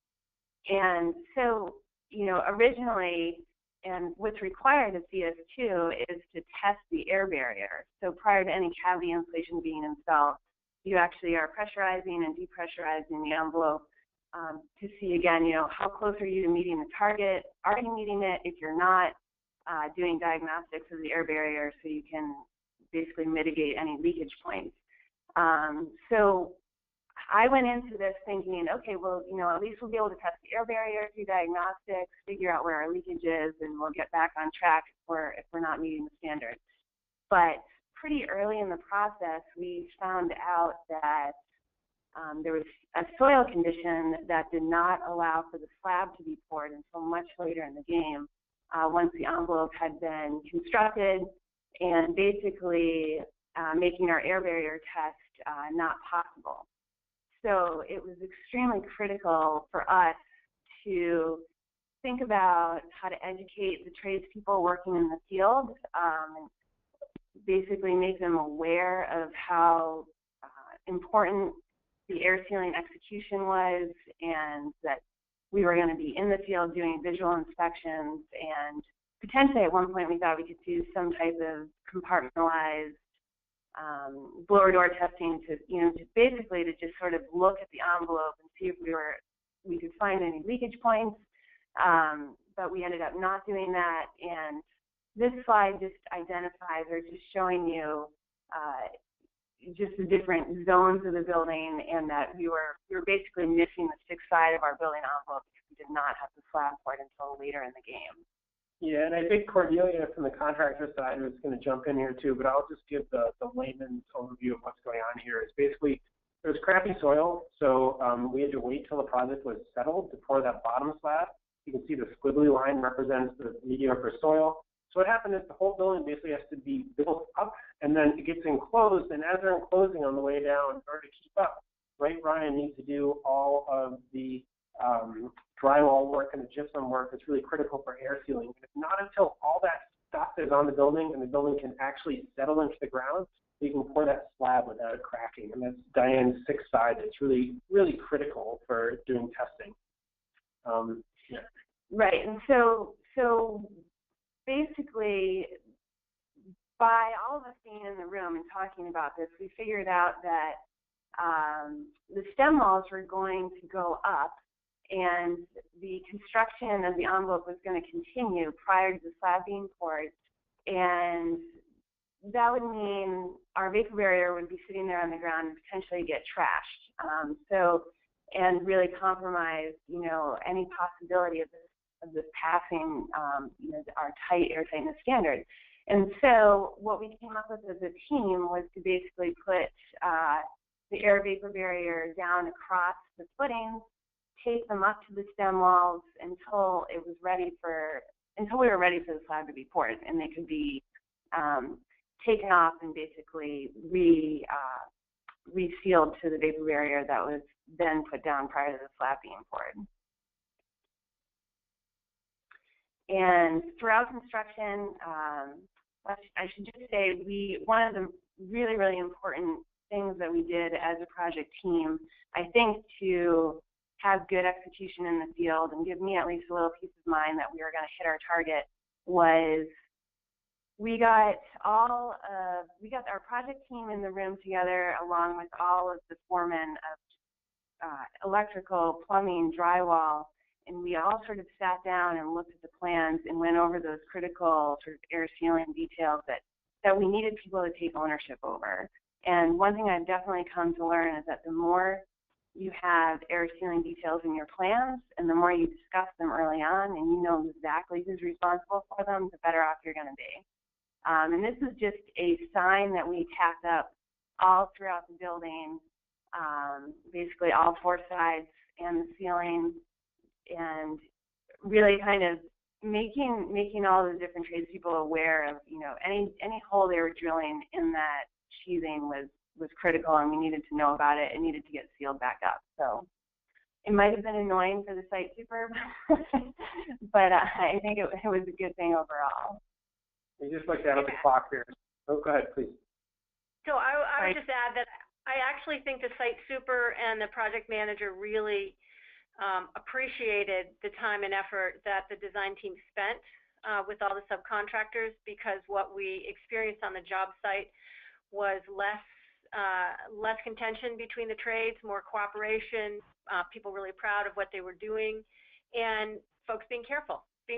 And so, originally, and what's required of Phius too is to test the air barrier. So prior to any cavity insulation being installed, you actually are pressurizing and depressurizing the envelope to see again, how close are you to meeting the target? Are you meeting it? If you're not, doing diagnostics of the air barrier so you can basically mitigate any leakage points. So I went into this thinking, okay, well, at least we'll be able to test the air barrier, do diagnostics, figure out where our leakage is, and we'll get back on track if we're not meeting the standard. but pretty early in the process, we found out that there was a soil condition that did not allow for the slab to be poured until much later in the game, once the envelope had been constructed, and basically making our air barrier test not possible. So it was extremely critical for us to think about how to educate the tradespeople working in the field, and basically make them aware of how important the air sealing execution was, and that we were going to be in the field doing visual inspections, and potentially at one point we thought we could do some type of compartmentalized blower door testing to, just basically to just sort of look at the envelope and see if we could find any leakage points, but we ended up not doing that. And this slide just identifies, or just showing you just the different zones of the building, and that we were basically missing the stick side of our building envelope because we did not have the slab poured until later in the game. Yeah, and I think Cordelia from the contractor side was going to jump in here too, but I'll just give the layman's overview of what's going on here. It's basically, there was crappy soil, so we had to wait till the project was settled to pour that bottom slab. You can see the squiggly line represents the mediocre soil. So what happened is the whole building basically has to be built up, and then it gets enclosed, and as they're enclosing on the way down, in order to keep up, right, Ryan needs to do all of the drywall work and the gypsum work that's really critical for air sealing. And it's not until all that stuff is on the building and the building can actually settle into the ground that you can pour that slab without it cracking. And that's Diane's 6 side. It's really, really critical for doing testing. Yeah. Right, and so basically, by all of us being in the room and talking about this, we figured out that the stem walls were going to go up, and the construction of the envelope was going to continue prior to the slab being poured, and that would mean our vapor barrier would be sitting there on the ground and potentially get trashed. And really compromise, any possibility of this passing, our tight air tightness standard. And so what we came up with as a team was to basically put the air vapor barrier down across the footings, tape them up to the stem walls until we were ready for the slab to be poured, and they could be taken off and basically resealed to the vapor barrier that was then put down prior to the slab being poured. And throughout construction, I should just say, one of the really, really important things that we did as a project team, I think, to have good execution in the field and give me at least a little peace of mind that we were going to hit our target, was we got our project team in the room together, along with all of the foremen of electrical, plumbing, drywall, and we all sort of sat down and looked at the plans and went over those critical sort of air sealing details that we needed people to take ownership over. And one thing I've definitely come to learn is that the more you have air sealing details in your plans, and the more you discuss them early on, and you know exactly who's responsible for them, the better off you're going to be. And this is just a sign that we tacked up all throughout the building, basically all 4 sides and the ceiling, and really kind of making all the different tradespeople aware of, any hole they were drilling in that sheathing was critical, and we needed to know about it. It needed to get sealed back up. So it might have been annoying for the site super, but I think it was a good thing overall. You just looked at the clock here. Oh, go ahead, please. So I would just add that I actually think the site super and the project manager really appreciated the time and effort that the design team spent with all the subcontractors, because what we experienced on the job site was less contention between the trades, more cooperation, people really proud of what they were doing, and folks being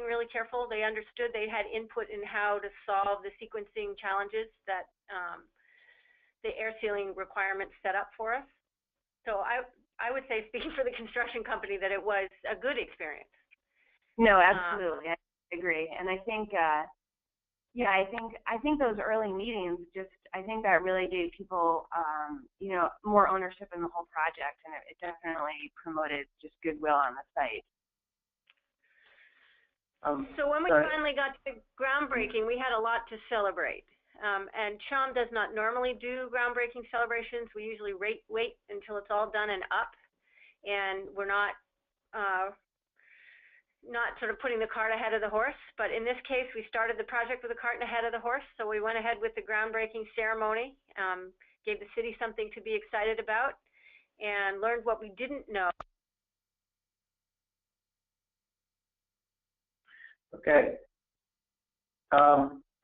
really careful. They understood they had input in how to solve the sequencing challenges that the air sealing requirements set up for us. So I would say, speaking for the construction company, that it was a good experience. No, absolutely. I agree. And I think, Yeah, I think those early meetings I think that really gave people you know, more ownership in the whole project, and it definitely promoted just goodwill on the site. So when we finally got to groundbreaking, we had a lot to celebrate. And CHOM does not normally do groundbreaking celebrations. We usually wait until it's all done and up, and we're not sort of putting the cart ahead of the horse. But in this case, we started the project with the cart ahead of the horse, so we went ahead with the groundbreaking ceremony, gave the city something to be excited about, and learned what we didn't know. Okay.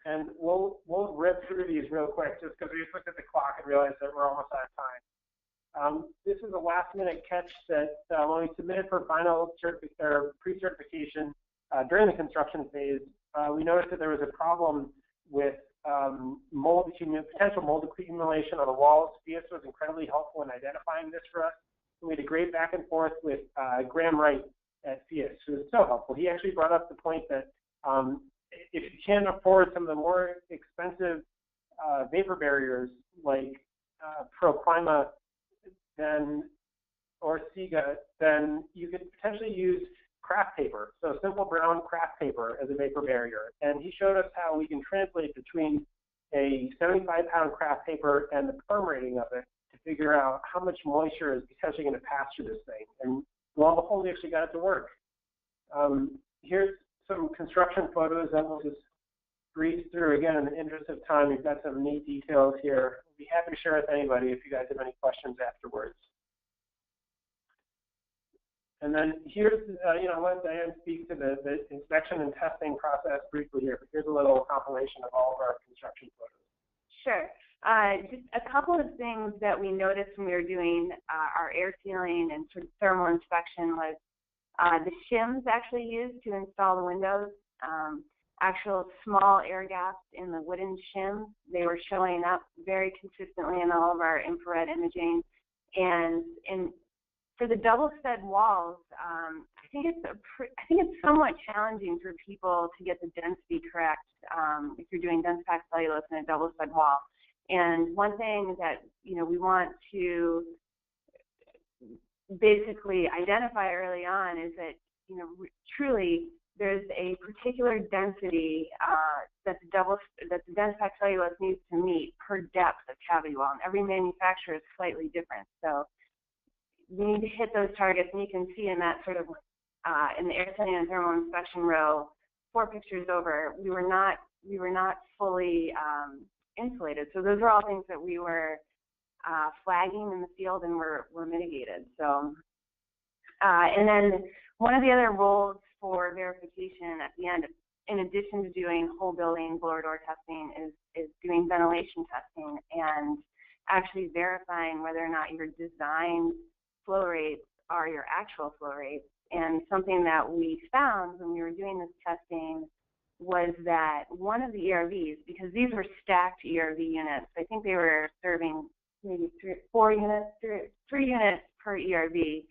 And we'll rip through these real quick just because we just looked at the clock and realized that we're almost out of time. This is a last-minute catch that when we submitted for final pre-certification during the construction phase, we noticed that there was a problem with potential mold accumulation on the walls. Phius was incredibly helpful in identifying this for us. We had a great back and forth with Graham Wright at Phius, who was so helpful. He actually brought up the point that if you can't afford some of the more expensive vapor barriers like Proclima or Siga, then you could potentially use craft paper, so simple brown craft paper as a vapor barrier. And he showed us how we can translate between a 75-pound craft paper and the perm rating of it to figure out how much moisture is potentially going to pass through this thing. And lo and behold, we actually got it to work. Here's some construction photos that we'll just breeze through. Again, in the interest of time, we've got some neat details here. We'll be happy to share with anybody if you guys have any questions afterwards. And then here's, I'll let Diane speak to the inspection and testing process briefly here. But here's a little compilation of all of our construction photos. Sure. Just a couple of things that we noticed when we were doing our air sealing and sort of thermal inspection was the shims actually used to install the windows, actual small air gaps in the wooden shims. They were showing up very consistently in all of our infrared imaging. And for the double stud walls, I think it's somewhat challenging for people to get the density correct if you're doing dense packed cellulose in a double stud wall. And one thing that we want to basically identify early on is that truly there's a particular density that the dense packed cellulose needs to meet per depth of cavity wall, and every manufacturer is slightly different. So we need to hit those targets, and you can see in that sort of in the air sealing and thermal inspection row, 4 pictures over, we were not fully insulated. So those are all things that we were flagging in the field and were mitigated. So, and then one of the other roles for verification at the end, in addition to doing whole building blower door testing, is doing ventilation testing and actually verifying whether or not your design flow rates are your actual flow rates. And something that we found when we were doing this testing was that one of the ERVs, because these were stacked ERV units, I think they were serving maybe 3 units per ERV,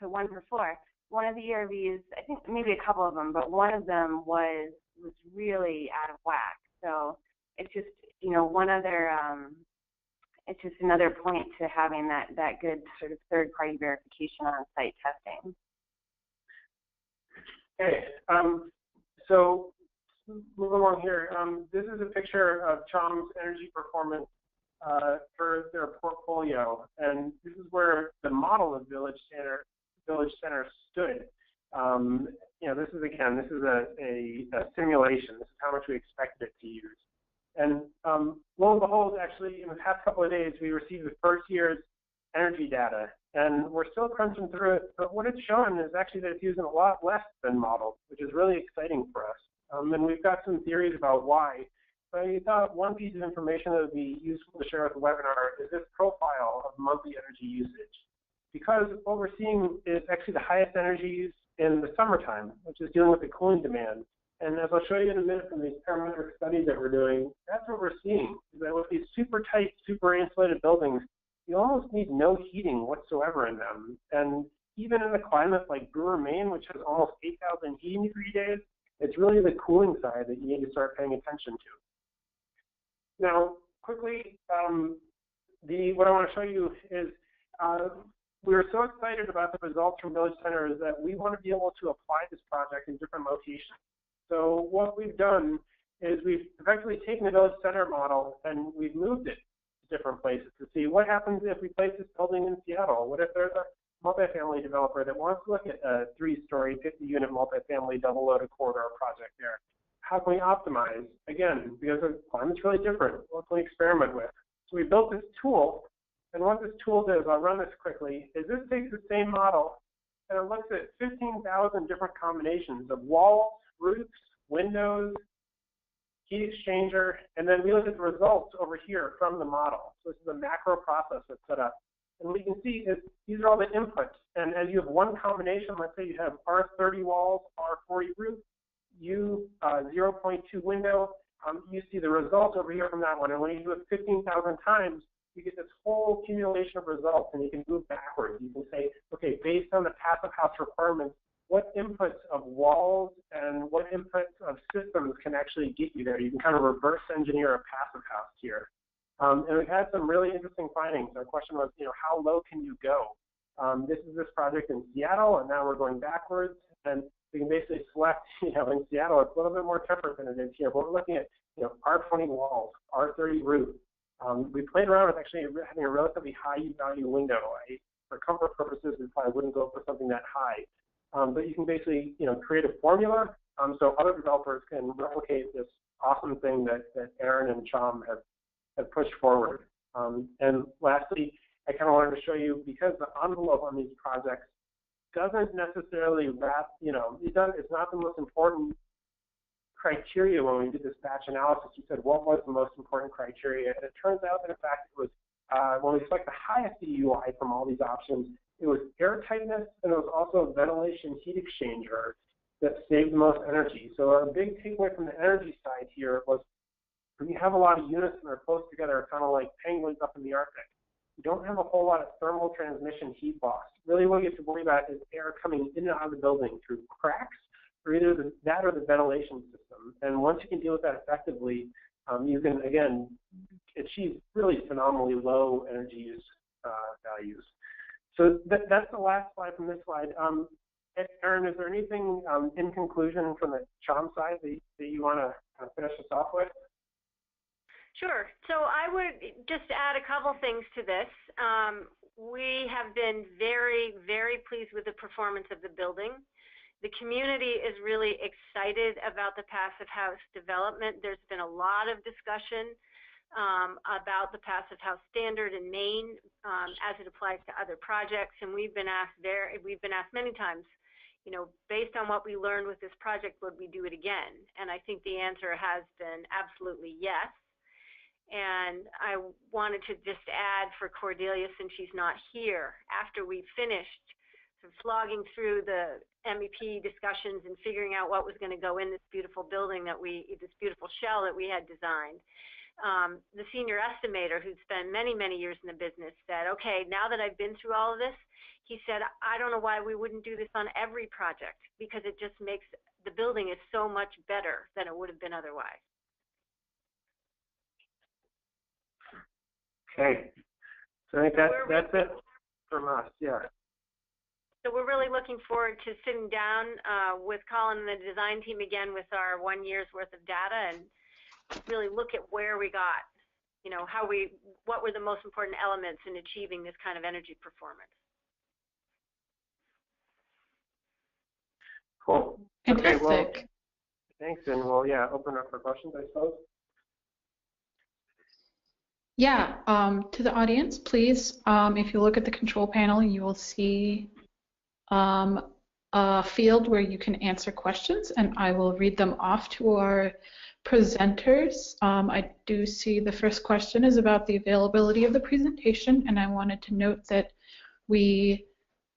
so 1 per floor. One of the ERVs, I think maybe a couple of them, but one of them was really out of whack. So it's just it's just another point to having that good sort of third-party verification on site testing. Okay, so move along here. This is a picture of CHOM's energy performance for their portfolio, and this is where the model of Village Center stood. This is a simulation. This is how much we expected it to use. And lo and behold, actually, in the past couple of days, we received the first year's energy data, and we're still crunching through it. But what it's showing is actually that it's using a lot less than modeled, which is really exciting for us. And we've got some theories about why. But I thought one piece of information that would be useful to share with the webinar is this profile of monthly energy usage. Because what we're seeing is actually the highest energy use in the summertime, which is dealing with the cooling demand. And as I'll show you in a minute from these parametric studies that we're doing, that's what we're seeing, is that with these super tight, super insulated buildings, you almost need no heating whatsoever in them. And even in a climate like Brewer, Maine, which has almost 8,000 heating degree days, It's really the cooling side that you need to start paying attention to. Now, quickly, what I want to show you is we were so excited about the results from Village Centers that we want to be able to apply this project in different locations. So what we've done is we've effectively taken the Village Center model and we've moved it to different places to see what happens if we place this building in Seattle. What if there's a multifamily developer that wants to look at a 3-story, 50-unit multifamily double-loaded corridor project there? How can we optimize? Again, because the climate's really different, what can we experiment with? So we built this tool, and what this tool does, I'll run this quickly, is this takes the same model and it looks at 15,000 different combinations of walls, roofs, windows, heat exchanger, and then we look at the results over here from the model. So this is a macro process that's set up. And we can see is these are all the inputs. And as you have one combination, let's say you have R30 walls, R40 roof, U0.2 window, you see the results over here from that one. And when you do it 15,000 times, you get this whole accumulation of results, and you can move backwards. You can say, okay, based on the passive house requirements, what inputs of walls and what inputs of systems can actually get you there? You can kind of reverse engineer a passive house here. And we've had some really interesting findings. Our question was, how low can you go? This is this project in Seattle, and now we're going backwards. And we can basically select, in Seattle, it's a little bit more temperate than it is here, but we're looking at, R20 walls, R30 roof. We played around with actually having a relatively high U-value window. For comfort purposes, we probably wouldn't go for something that high. But you can basically, create a formula so other developers can replicate this awesome thing that Erin and Chom have pushed forward. And lastly, I kind of wanted to show you, because the envelope on these projects doesn't necessarily wrap, it's not the most important criteria when we did this batch analysis. We said, what was the most important criteria? And it turns out that, in fact, it was when we select the highest DUI from all these options, it was air tightness, and it was also ventilation heat exchanger that saved the most energy. So our big takeaway from the energy side here was, when you have a lot of units that are close together, kind of like penguins up in the Arctic, you don't have a whole lot of thermal transmission heat loss. Really what you have to worry about is air coming in and out of the building through cracks, or either that or the ventilation system. And once you can deal with that effectively, you can, again, achieve really phenomenally low energy use values. So that's the last slide from this slide. Erin, is there anything in conclusion from the Chom side that you want to finish us off with? Sure. So I would just add a couple things to this. We have been very, very pleased with the performance of the building. The community is really excited about the passive house development. There's been a lot of discussion about the passive house standard in Maine as it applies to other projects, and we've been asked many times, based on what we learned with this project, would we do it again? And I think the answer has been absolutely yes. And I wanted to just add for Cordelia, since she's not here, after we finished slogging through the MEP discussions and figuring out what was going to go in this beautiful building this beautiful shell that we had designed, the senior estimator, who'd spent many, many years in the business, said, okay, now that I've been through all of this, he said, I don't know why we wouldn't do this on every project, because it just makes the building is so much better than it would have been otherwise. Okay, so I think that's it from us, yeah. So we're really looking forward to sitting down with Colin and the design team again with our 1 year's worth of data, and really look at where we got, what were the most important elements in achieving this kind of energy performance. Cool. Fantastic. Okay, well, thanks, and we'll open up for questions, I suppose. Yeah, to the audience, please, if you look at the control panel, you will see a field where you can answer questions, and I will read them off to our presenters. I do see the first question is about the availability of the presentation, and I wanted to note that we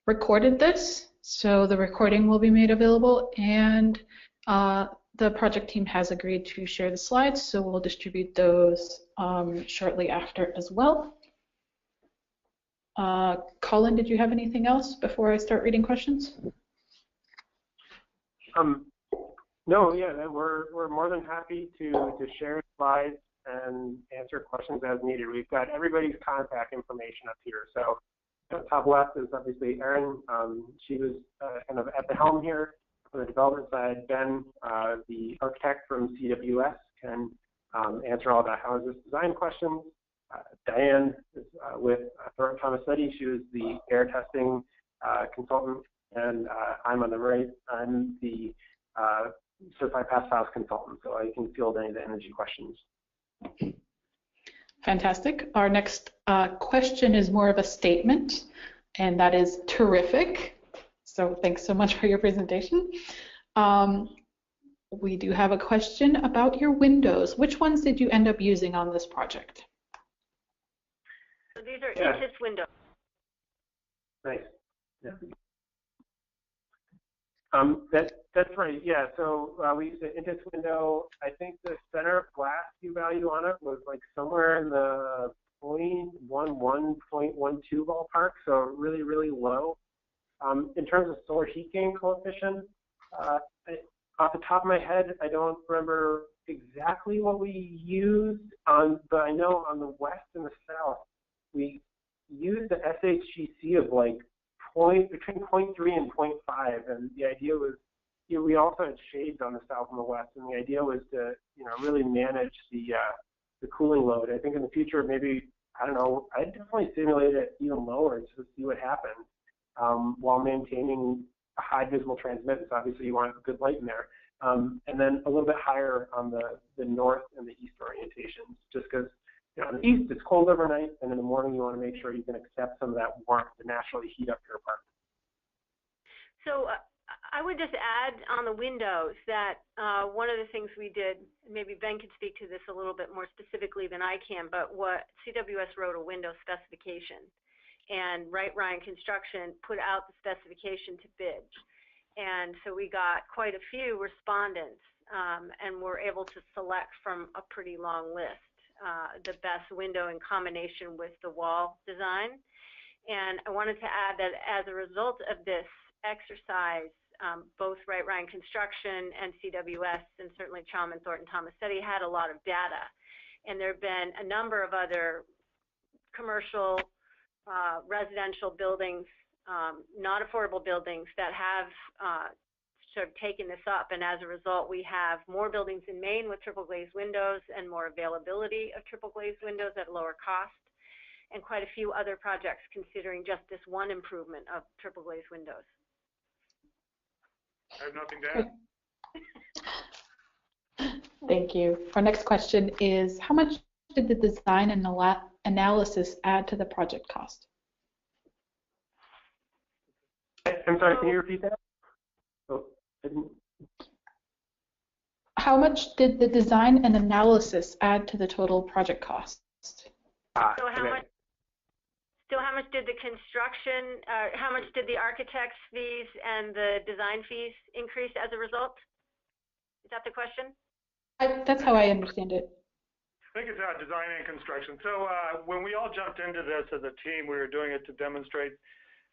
recorded this, so the recording will be made available, and the project team has agreed to share the slides, so we'll distribute those shortly after as well. Colin, did you have anything else before I start reading questions? No, yeah, we're more than happy to share slides and answer questions as needed. We've got everybody's contact information up here. So top left is obviously Erin. She was kind of at the helm here on the development side. Ben, the architect from CWS, can answer all the houses design questions. Diane is with Thornton Tomasetti. She was the air testing consultant, and I'm on the right. I'm the certified passive house consultant, so I can field any of the energy questions. Fantastic. Our next question is more of a statement, and that is terrific. So thanks so much for your presentation. We do have a question about your windows. Which ones did you end up using on this project? So these are Intis windows. Nice. Yeah. That's right. Yeah. So we used an Intis window. I think the center glass U value on it was like somewhere in the 0.11, 0.12 ballpark. So really, really low. In terms of solar heat gain coefficient, off the top of my head, I don't remember exactly what we used but I know on the west and the south, we used the SHGC of like between 0.3 and 0.5, and the idea was, we also had shades on the south and the west, and the idea was to, really manage the cooling load. I think in the future, maybe, I don't know, I'd definitely simulate it even lower just to see what happens, while maintaining a high visible transmittance. Obviously, you want good light in there, and then a little bit higher on the north and the east orientations, just because. In the east, it's cold overnight, and in the morning, you want to make sure you can accept some of that warmth to naturally heat up your apartment. So I would just add on the windows that one of the things we did, maybe Ben could speak to this a little bit more specifically than I can, but what CWS wrote a window specification, and Wright Ryan Construction put out the specification to bid. And so we got quite a few respondents, and were able to select from a pretty long list. The best window in combination with the wall design. And I wanted to add that as a result of this exercise, both Wright Ryan Construction and CWS, and certainly Chom and Thornton Tomasetti, had a lot of data. And there have been a number of other commercial, residential buildings, not affordable buildings that have sort of taken this up, and as a result, we have more buildings in Maine with triple glazed windows and more availability of triple glazed windows at lower cost, and quite a few other projects considering just this one improvement of triple glazed windows. I have nothing to add. Thank you. Our next question is, how much did the design and analysis add to the project cost? I'm sorry, can you repeat that? How much did the design and analysis add to the total project cost? So how much did the construction, how much did the architect's fees and the design fees increase as a result? Is that the question? That's how I understand it. I think it's design and construction. So when we all jumped into this as a team, we were doing it to demonstrate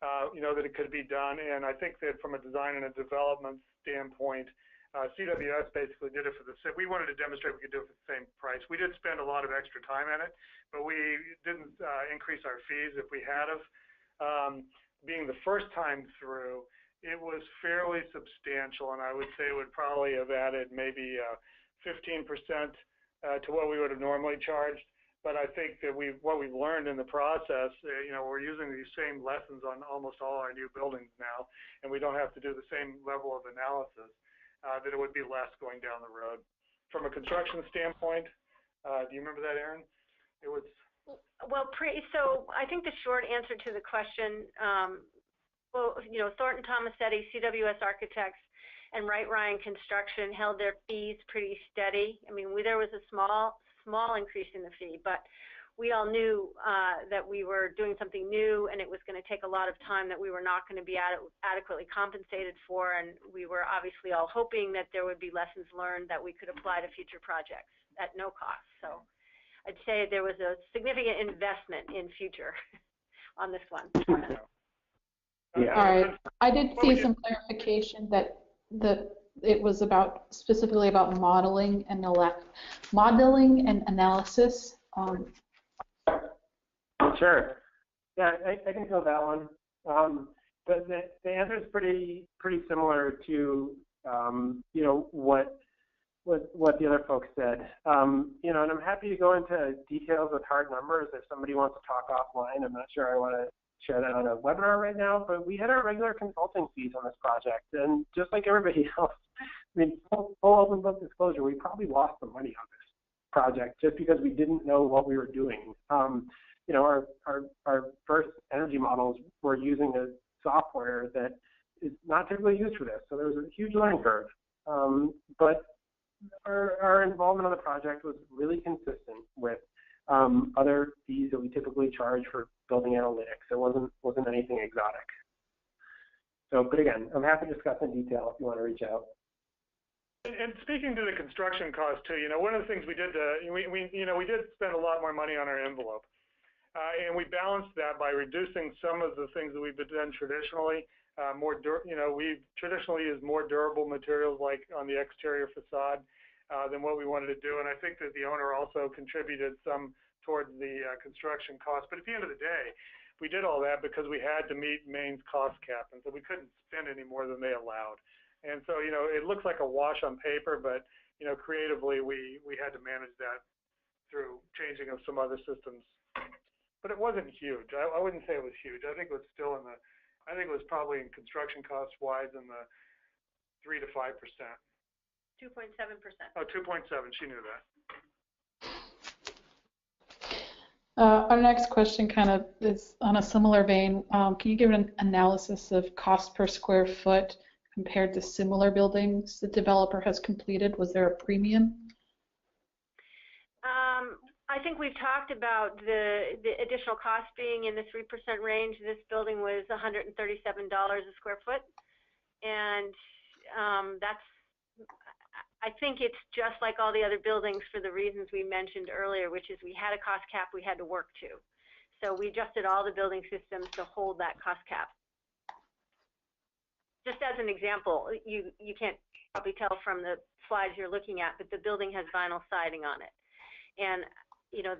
that it could be done. And I think that from a design and a development standpoint, CWS basically did it for we wanted to demonstrate we could do it for the same price. We did spend a lot of extra time in it, but we didn't increase our fees if we had of. Being the first time through, it was fairly substantial, and I would say it would probably have added maybe 15% to what we would have normally charged. But I think that what we've learned in the process, we're using these same lessons on almost all our new buildings now, and we don't have to do the same level of analysis, that it would be less going down the road. From a construction standpoint, do you remember that, Erin? It was. Well, so I think the short answer to the question, Thornton Tomasetti, CWS Architects, and Wright Ryan Construction held their fees pretty steady. I mean, there was a small increase in the fee, but we all knew that we were doing something new, and it was going to take a lot of time that we were not going to be adequately compensated for, and we were obviously all hoping that there would be lessons learned that we could apply to future projects at no cost. So I'd say there was a significant investment in future on this one. Yeah. All right. I did see some clarification that it was specifically about modeling and analysis. Sure. Yeah, I can fill that one. But the answer is pretty similar to what the other folks said. And I'm happy to go into details with hard numbers if somebody wants to talk offline. I'm not sure I want to share that on a webinar right now, but we had our regular consulting fees on this project, and just like everybody else, I mean, full open book disclosure, we probably lost some money on this project just because we didn't know what we were doing. Our first energy models were using a software that is not typically used for this, so there was a huge learning curve. But our involvement on the project was really consistent with other fees that we typically charge for building analytics. It wasn't anything exotic. So, but again, I'm happy to discuss in detail if you want to reach out. And speaking to the construction cost too, one of the things we did, we did spend a lot more money on our envelope, and we balanced that by reducing some of the things that we've done traditionally. We've traditionally used more durable materials like on the exterior facade than what we wanted to do, and I think that the owner also contributed some towards the construction cost. But at the end of the day, we did all that because we had to meet Maine's cost cap, and so we couldn't spend any more than they allowed. And so, it looks like a wash on paper, but, creatively we had to manage that through changing of some other systems. But it wasn't huge. I wouldn't say it was huge. I think it was still I think it was probably in construction cost wise in the 3 to 5%. 2.7%. Oh, 2.7. She knew that. Our next question kind of is on a similar vein. Can you give an analysis of cost per square foot compared to similar buildings the developer has completed? Was there a premium? I think we've talked about the additional cost being in the 3% range. This building was $137 a square foot, and I think it's just like all the other buildings for the reasons we mentioned earlier, which is we had a cost cap we had to work to. So we adjusted all the building systems to hold that cost cap. Just as an example, you can't probably tell from the slides you're looking at, but the building has vinyl siding on it. And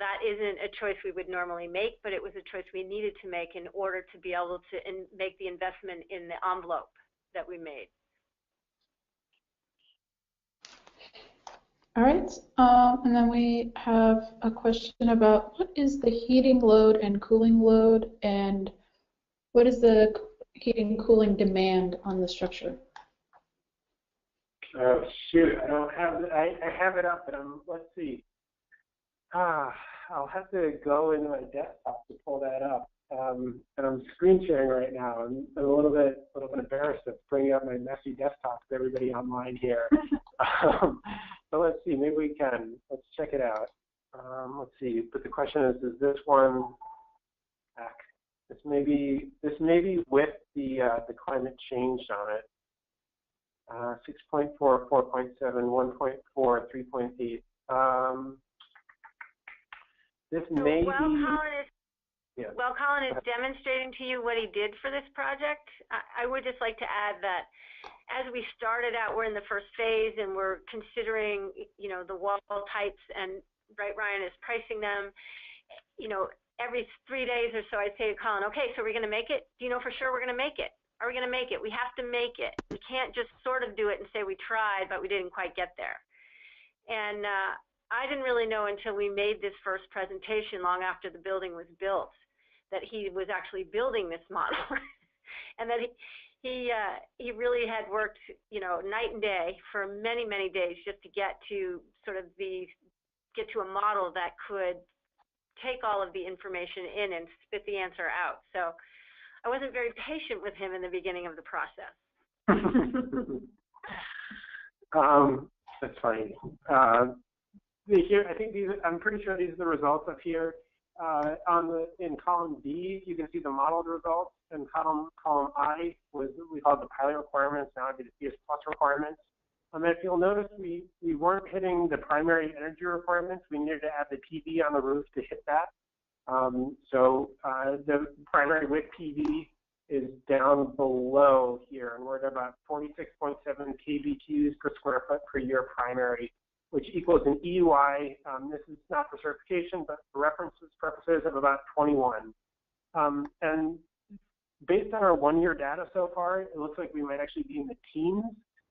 that isn't a choice we would normally make, but it was a choice we needed to make in order to be able to make the investment in the envelope that we made. All right, and then we have a question about what is the heating load and cooling load, and what is the heating and cooling demand on the structure? Oh shoot, I don't have it. I have it up, but let's see. I'll have to go into my desktop to pull that up. And I'm screen sharing right now. I'm a little bit embarrassed of bringing up my messy desktop to everybody online here. So let's see, maybe we can. Let's check it out. Let's see. But the question is this one back? This may be with the climate change on it. 6.4, 4.7, 1.4, 3.8. This may be. While Colin is demonstrating to you what he did for this project, I would just like to add that as we started out, we're in the first phase and we're considering, the wall types, and Ryan is pricing them. Every 3 days or so, I say to Colin, okay, so we're going to make it? Do you know for sure we're going to make it? Are we going to make it? We have to make it. We can't just sort of do it and say we tried, but we didn't quite get there. And I didn't really know until we made this first presentation long after the building was built that he was actually building this model, and that he really had worked, night and day for many, many days just to get to get to a model that could take all of the information in and spit the answer out. So I wasn't very patient with him in the beginning of the process. That's funny. Here, I think I'm pretty sure these are the results up here. In column B, you can see the modeled results, and column I was we called the pilot requirements. Now it'd be the Phius Plus requirements. If you'll notice, we weren't hitting the primary energy requirements. We needed to add the PV on the roof to hit that. So the primary with PV is down below here, and we're at about 46.7 kBQs per square foot per year primary, which equals an EUI. This is not for certification, but for reference purposes of about 21. And based on our 1 year data so far, it looks like we might actually be in the teens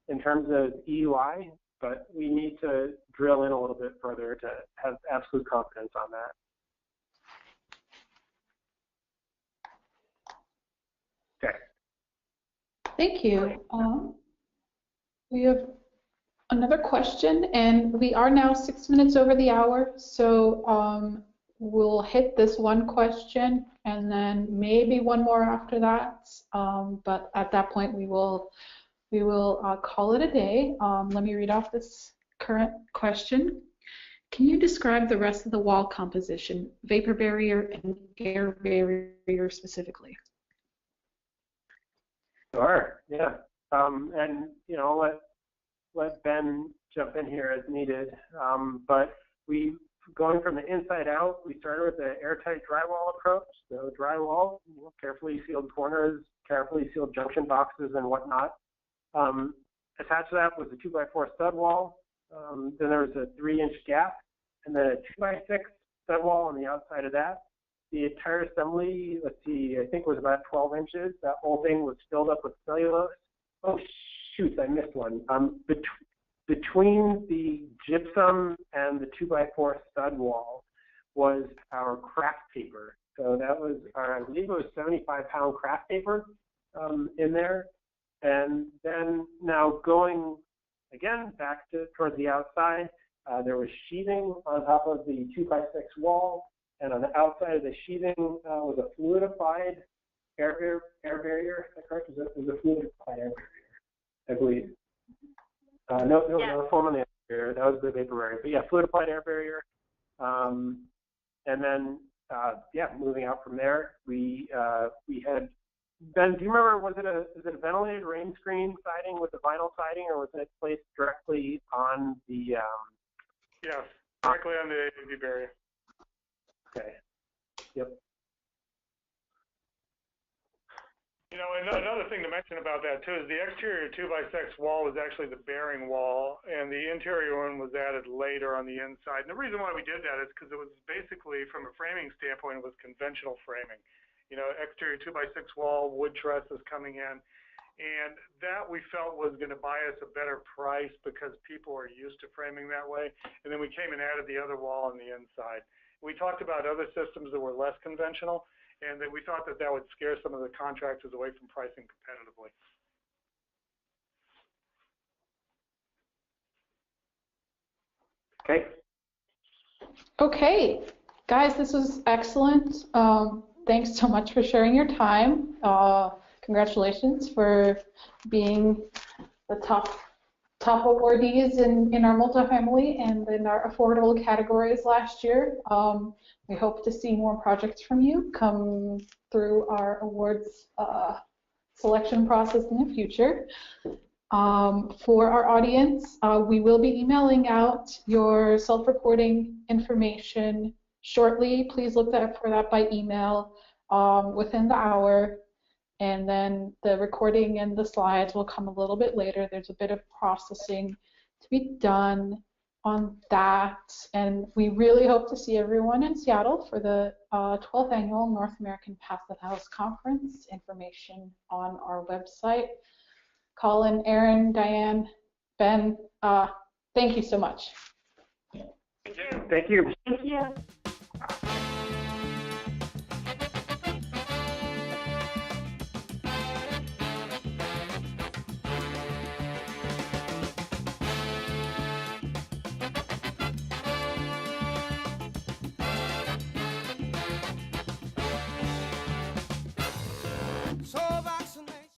in terms of EUI, but we need to drill in a little bit further to have absolute confidence on that. Okay. Thank you. We have another question, and we are now 6 minutes over the hour, so we'll hit this one question and then maybe one more after that, but at that point we will call it a day. Let me read off this current question. Can you describe the rest of the wall composition, vapor barrier and air barrier specifically? Sure, yeah. And, you know, let Ben jump in here as needed. But going from the inside out, we started with the airtight drywall approach. So drywall, carefully sealed corners, carefully sealed junction boxes and whatnot. Attached to that was a 2x4 stud wall. Then there was a 3-inch gap, and then a 2x6 stud wall on the outside of that. The entire assembly, let's see, I think was about 12 inches. That whole thing was filled up with cellulose. Oh, shoot, I missed one. Between the gypsum and the 2x4 stud wall was our craft paper. So that was, I believe it was 75-pound craft paper in there. And then now going, again, back towards the outside, there was sheathing on top of the 2x6 wall. And on the outside of the sheathing was a fluidified air barrier. Is that correct? It was a fluidified air barrier, I believe. No foam on the air barrier. That was the vapor barrier. But yeah, fluidified air barrier. And then, moving out from there, we had, Ben, do you remember, was it a ventilated rain screen siding with the vinyl siding, or was it placed directly on the? Yes, directly on the AV barrier. Okay. Yep. You know, another thing to mention about that too is the exterior 2x6 wall was actually the bearing wall, and the interior one was added later on the inside. And the reason why we did that is because it was basically, from a framing standpoint, it was conventional framing. You know, exterior 2x6 wall, wood trusses coming in, and that we felt was going to buy us a better price because people are used to framing that way. And then we came and added the other wall on the inside. We talked about other systems that were less conventional, and that we thought that would scare some of the contractors away from pricing competitively. Okay. Okay, guys, this was excellent. Thanks so much for sharing your time. Congratulations for being the top awardees in our multifamily and in our affordable categories last year. We hope to see more projects from you come through our awards selection process in the future. For our audience, we will be emailing out your self-reporting information shortly. Please look for that by email within the hour. And then the recording and the slides will come a little bit later. There's a bit of processing to be done on that. And we really hope to see everyone in Seattle for the 12th Annual North American Passive House Conference. Information on our website. Colin, Erin, Diane, Ben, thank you so much. Thank you. Thank you.